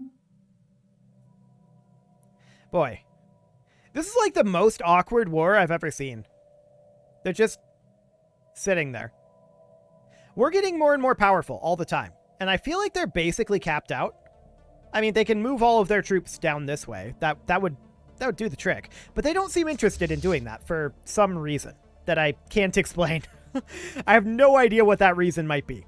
Boy. This is like the most awkward war I've ever seen. They're just sitting there. We're getting more and more powerful all the time. And I feel like they're basically capped out. I mean, they can move all of their troops down this way. That would do the trick. But they don't seem interested in doing that for some reason that I can't explain. I have no idea what that reason might be.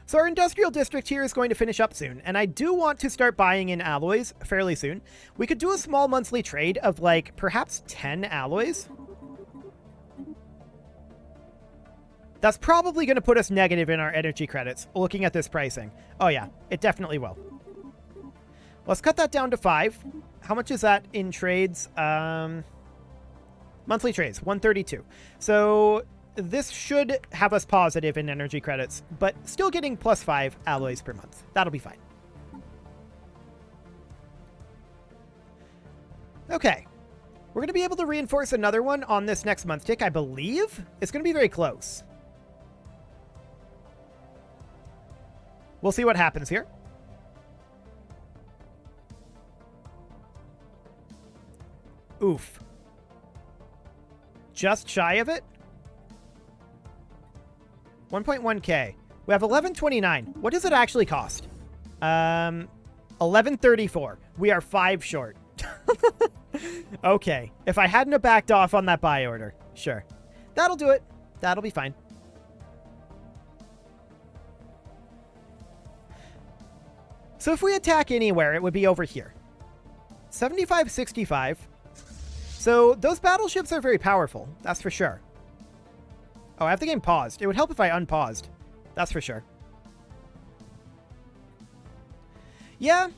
So our industrial district here is going to finish up soon, and I do want to start buying in alloys fairly soon. We could do a small monthly trade of like perhaps 10 alloys. That's probably going to put us negative in our energy credits, looking at this pricing. Oh yeah, it definitely will. Let's cut that down to 5. How much is that in trades? Monthly trades, 132. So this should have us positive in energy credits, but still getting +5 alloys per month. That'll be fine. Okay. We're going to be able to reinforce another one on this next month tick, I believe. It's going to be very close. We'll see what happens here. Oof. Just shy of it? 1.1k. We have 1129. What does it actually cost? 1134. We are 5 short. Okay. If I hadn't have backed off on that buy order. Sure. That'll do it. That'll be fine. So if we attack anywhere, it would be over here. 75-65. So those battleships are very powerful. That's for sure. Oh, I have the game paused. It would help if I unpaused. That's for sure. Yeah.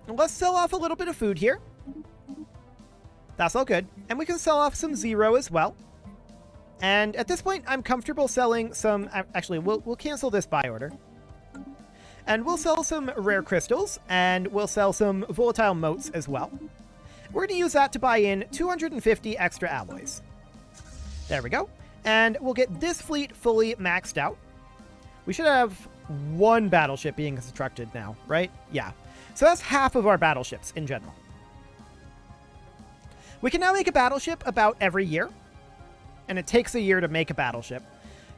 Let's sell off a little bit of food here. That's all good. And we can sell off some zero as well. And at this point, I'm comfortable selling some... Actually, we'll cancel this buy order. And we'll sell some rare crystals. And we'll sell some volatile motes as well. We're going to use that to buy in 250 extra alloys. There we go. And we'll get this fleet fully maxed out. We should have 1 battleship being constructed now, right? Yeah. So that's half of our battleships in general. We can now make a battleship about every year. And it takes a year to make a battleship.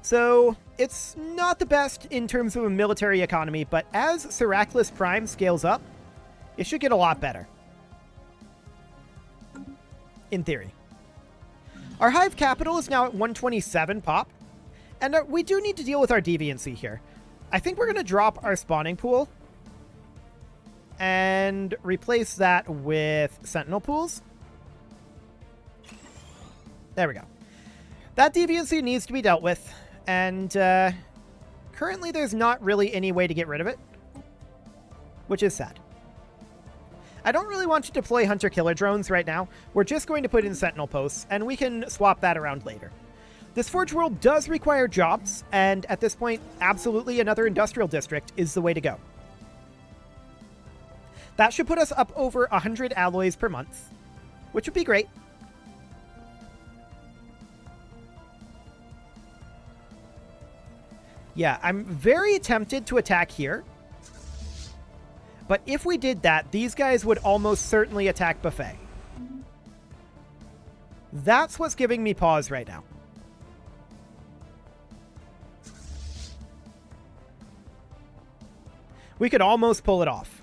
So it's not the best in terms of a military economy, but as Seraclus Prime scales up, it should get a lot better. In theory. Our hive capital is now at 127 pop. And we do need to deal with our deviancy here. I think we're going to drop our spawning pool. And replace that with sentinel pools. There we go. That deviancy needs to be dealt with. And currently there's not really any way to get rid of it. Which is sad. I don't really want to deploy hunter-killer drones right now. We're just going to put in sentinel posts, and we can swap that around later. This Forge World does require jobs, and at this point, absolutely another industrial district is the way to go. That should put us up over 100 alloys per month, which would be great. Yeah, I'm very tempted to attack here. But if we did that, these guys would almost certainly attack Buffet. That's what's giving me pause right now. We could almost pull it off.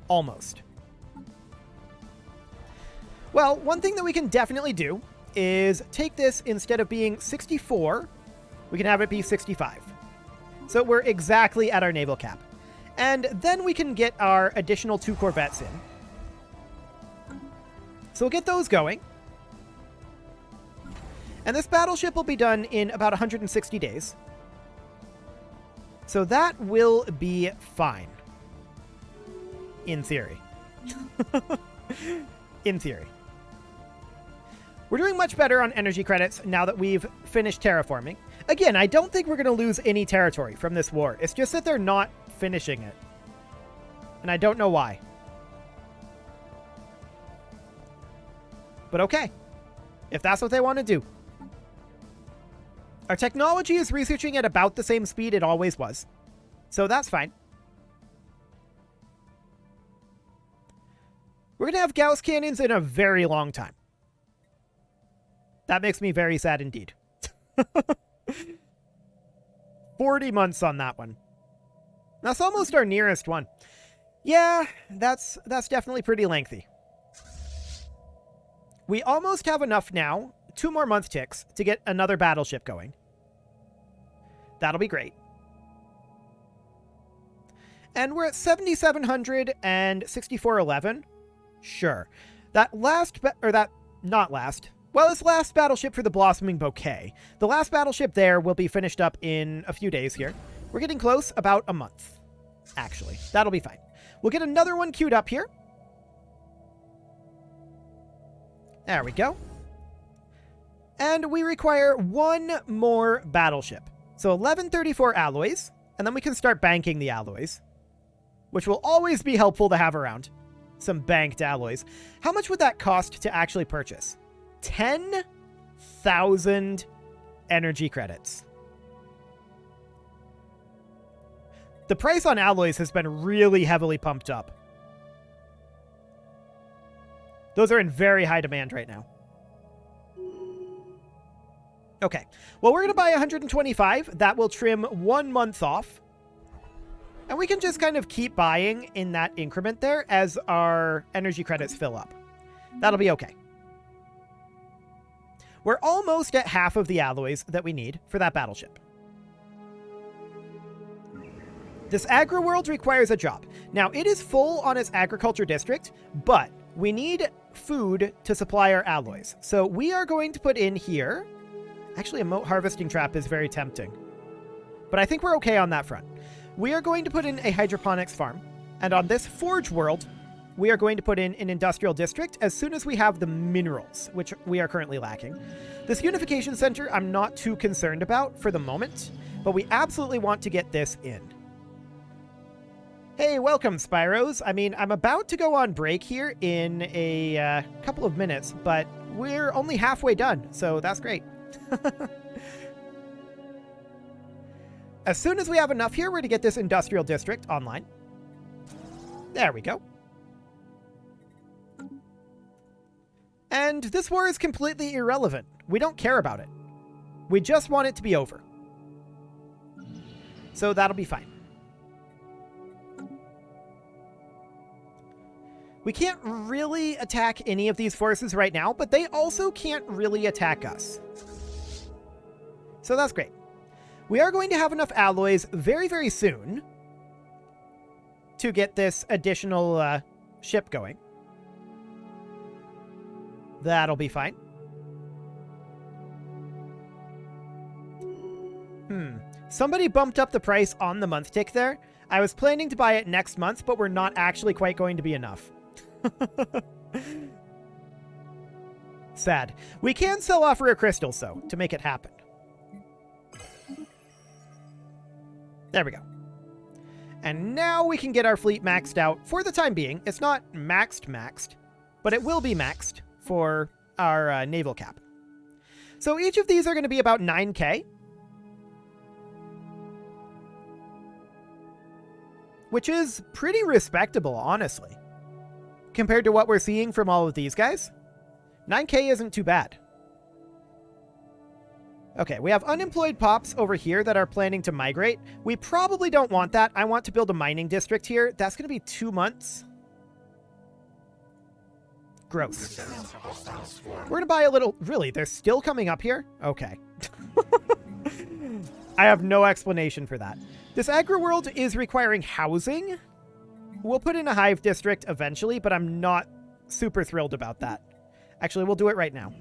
Almost. Well, one thing that we can definitely do is take this, instead of being 64, we can have it be 65. So we're exactly at our naval cap. And then we can get our additional 2 corvettes in. So we'll get those going. And this battleship will be done in about 160 days. So that will be fine. In theory. In theory. We're doing much better on energy credits now that we've finished terraforming. Again, I don't think we're going to lose any territory from this war. It's just that they're not finishing it. And I don't know why. But okay. If that's what they want to do. Our technology is researching at about the same speed it always was. So that's fine. We're going to have Gauss cannons in a very long time. That makes me very sad indeed. 40 months on that one. That's almost our nearest one. Yeah, that's definitely pretty lengthy. We almost have enough now, 2 more month ticks, to get another battleship going. That'll be great. And we're at 7,700 and 6,411. Sure. That last, this last battleship for the Blossoming Bouquet. The last battleship there will be finished up in a few days here. We're getting close, about a month, actually. That'll be fine. We'll get another one queued up here. There we go. And we require 1 more battleship. So 1134 alloys, and then we can start banking the alloys, which will always be helpful to have around. Some banked alloys. How much would that cost to actually purchase? 10,000 energy credits. The price on alloys has been really heavily pumped up. Those are in very high demand right now. Okay. Well, we're going to buy 125. That will trim 1 month off. And we can just kind of keep buying in that increment there as our energy credits fill up. That'll be okay. We're almost at half of the alloys that we need for that battleship. This agri world requires a job. Now, it is full on its agriculture district, but we need food to supply our alloys. So we are going to put in here... Actually, a moat harvesting trap is very tempting. But I think we're okay on that front. We are going to put in a hydroponics farm. And on this forge world, we are going to put in an industrial district as soon as we have the minerals, which we are currently lacking. This unification center, I'm not too concerned about for the moment, but we absolutely want to get this in. Hey, welcome, Spyros. I mean, I'm about to go on break here in a couple of minutes, but we're only halfway done, so that's great. As soon as we have enough here, we're going to get this industrial district online. There we go. And this war is completely irrelevant. We don't care about it. We just want it to be over. So that'll be fine. We can't really attack any of these forces right now, but they also can't really attack us. So that's great. We are going to have enough alloys very, very soon to get this additional ship going. That'll be fine. Somebody bumped up the price on the month tick there. I was planning to buy it next month, but we're not actually quite going to be enough. Sad. We can sell off rare crystals, though, to make it happen. There we go. And now we can get our fleet maxed out for the time being. It's not maxed, but it will be maxed for our naval cap. So each of these are going to be about 9K. Which is pretty respectable, honestly. Compared to what we're seeing from all of these guys. 9K isn't too bad. Okay, we have unemployed pops over here that are planning to migrate. We probably don't want that. I want to build a mining district here. That's going to be 2 months. Gross. We're going to buy a little... Really, they're still coming up here? Okay. I have no explanation for that. This agri-world is requiring housing. We'll put in a hive district eventually, but I'm not super thrilled about that. Actually, we'll do it right now.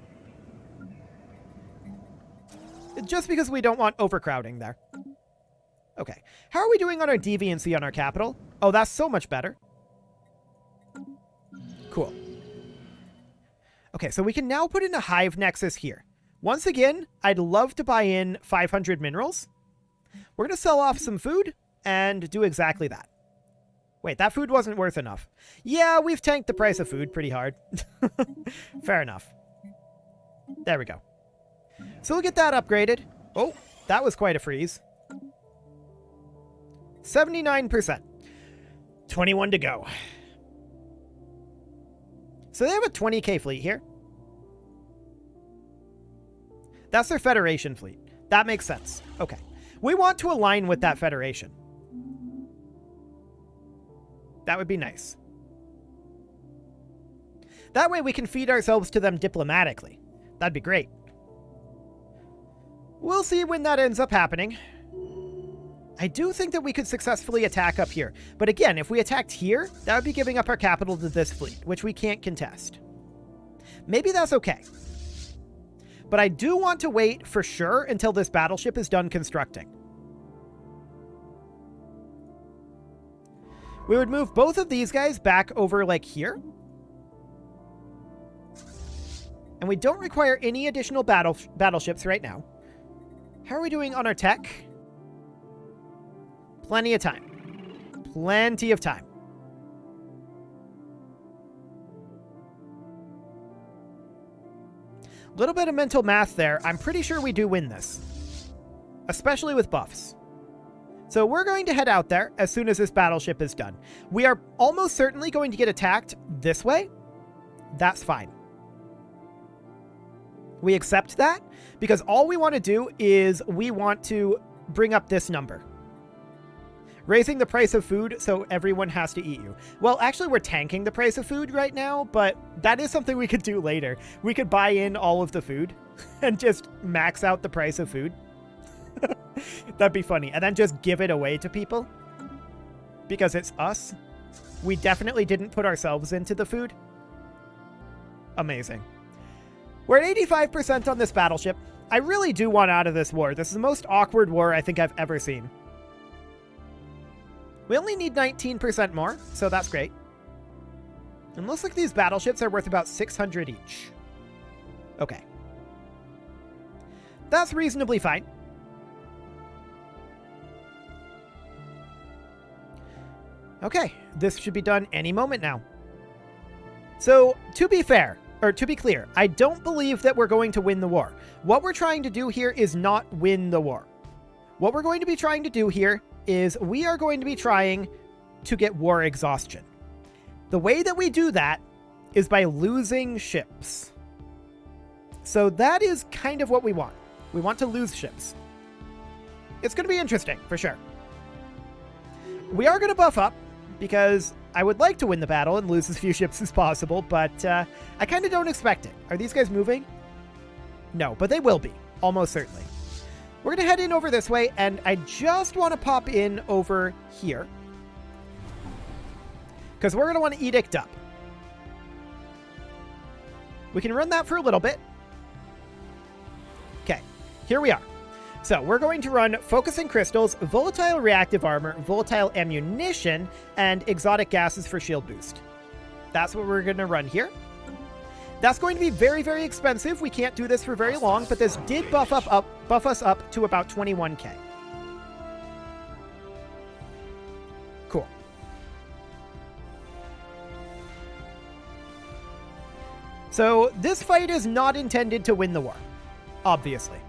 Just because we don't want overcrowding there. Okay. How are we doing on our deviancy on our capital? Oh, that's so much better. Cool. Okay, so we can now put in a hive nexus here. Once again, I'd love to buy in 500 minerals. We're going to sell off some food and do exactly that. Wait, that food wasn't worth enough. Yeah, we've tanked the price of food pretty hard. Fair enough. There we go. So we'll get that upgraded. Oh, that was quite a freeze. 79%. 21 to go. So they have a 20K fleet here. That's their Federation fleet. That makes sense. Okay. We want to align with that Federation. That would be nice. That way we can feed ourselves to them diplomatically. That'd be great. We'll see when that ends up happening. I do think that we could successfully attack up here. But again, if we attacked here, that would be giving up our capital to this fleet, which we can't contest. Maybe that's okay. But I do want to wait for sure until this battleship is done constructing. We would move both of these guys back over like here. And we don't require any additional battleships right now. How are we doing on our tech? Plenty of time. Plenty of time. A little bit of mental math there. I'm pretty sure we do win this. Especially with buffs. So we're going to head out there as soon as this battleship is done. We are almost certainly going to get attacked this way. That's fine. We accept that because all we want to do is we want to bring up this number. Raising the price of food so everyone has to eat you. Well, actually, we're tanking the price of food right now, but that is something we could do later. We could buy in all of the food and just max out the price of food. That'd be funny. And then just give it away to people. Because it's us. We definitely didn't put ourselves into the food. Amazing. We're at 85% on this battleship. I really do want out of this war. This is the most awkward war I think I've ever seen. We only need 19% more, so that's great. And looks like these battleships are worth about 600 each. Okay. That's reasonably fine. Okay, this should be done any moment now. So, to be fair, or to be clear, I don't believe that we're going to win the war. What we're trying to do here is not win the war. What we're going to be trying to do here is we are going to be trying to get war exhaustion. The way that we do that is by losing ships. So that is kind of what we want. We want to lose ships. It's going to be interesting, for sure. We are going to buff up, because I would like to win the battle and lose as few ships as possible, but I kind of don't expect it. Are these guys moving? No, but they will be, almost certainly. We're going to head in over this way, and I just want to pop in over here, because we're going to want to edict up. We can run that for a little bit. Okay, here we are. So we're going to run Focusing Crystals, Volatile Reactive Armor, Volatile Ammunition, and Exotic Gases for Shield Boost. That's what we're going to run here. That's going to be very, very expensive. We can't do this for very long, but this did buff us up to about 21k. Cool. So this fight is not intended to win the war, obviously.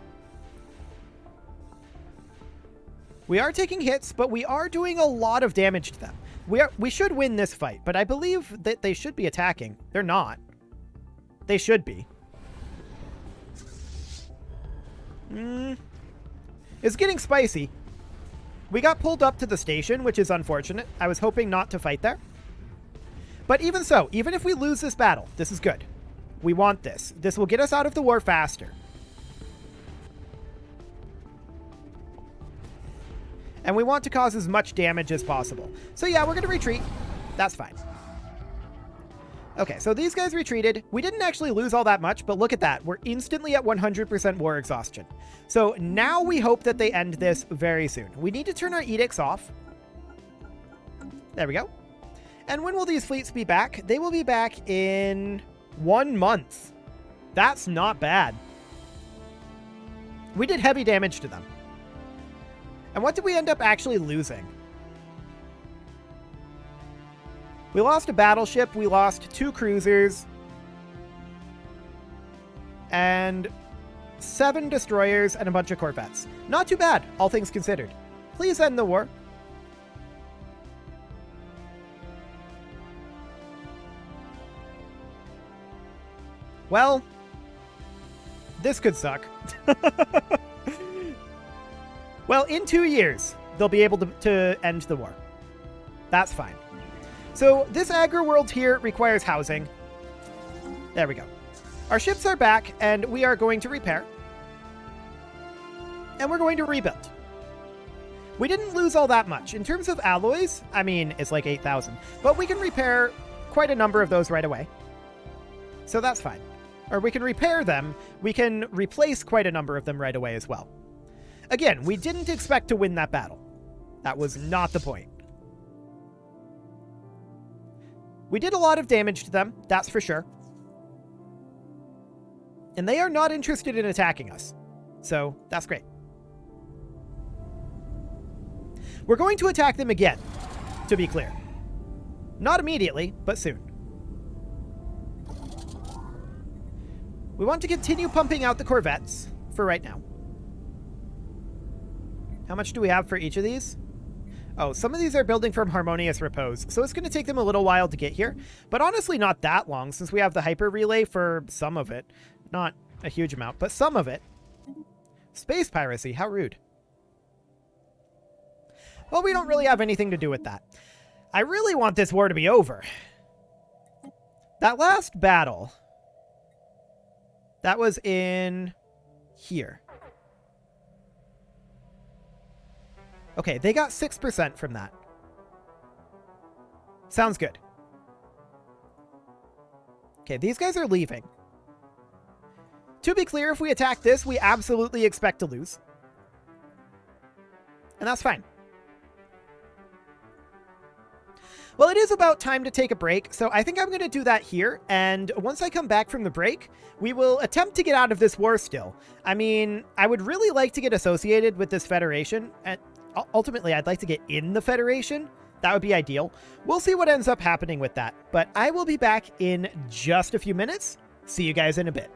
We are taking hits, but we are doing a lot of damage to them. We should win this fight, but I believe that they should be attacking. They're not. They should be. It's getting spicy. We got pulled up to the station, which is unfortunate. I was hoping not to fight there. But even so, even if we lose this battle, this is good. We want this. This will get us out of the war faster. And we want to cause as much damage as possible. So yeah, we're going to retreat. That's fine. Okay, so these guys retreated. We didn't actually lose all that much, but look at that. We're instantly at 100% war exhaustion. So now we hope that they end this very soon. We need to turn our edicts off. There we go. And when will these fleets be back? They will be back in 1 month. That's not bad. We did heavy damage to them. And what did we end up actually losing? We lost a battleship, we lost 2 cruisers, and 7 destroyers and a bunch of corvettes. Not too bad, all things considered. Please end the war. Well, this could suck. Well, in 2 years, they'll be able to end the war. That's fine. So this agro world here requires housing. There we go. Our ships are back, and we are going to repair. And we're going to rebuild. We didn't lose all that much. In terms of alloys, I mean, it's like 8,000. But we can repair quite a number of those right away. So that's fine. Or we can repair them. We can replace quite a number of them right away as well. Again, we didn't expect to win that battle. That was not the point. We did a lot of damage to them, that's for sure. And they are not interested in attacking us. So, that's great. We're going to attack them again, to be clear. Not immediately, but soon. We want to continue pumping out the corvettes for right now. How much do we have for each of these? Oh, some of these are building from harmonious repose, so it's going to take them a little while to get here. But honestly, not that long, since we have the hyper relay for some of it. Not a huge amount, but some of it. Space piracy, how rude. Well, we don't really have anything to do with that. I really want this war to be over. That last battle, that was in here. Okay, they got 6% from that. Sounds good. Okay, these guys are leaving. To be clear, if we attack this, we absolutely expect to lose. And that's fine. Well, it is about time to take a break, so I think I'm going to do that here, and once I come back from the break, we will attempt to get out of this war still. I mean, I would really like to get associated with this Federation, and ultimately, I'd like to get in the Federation. That would be ideal. We'll see what ends up happening with that, but I will be back in just a few minutes. See you guys in a bit.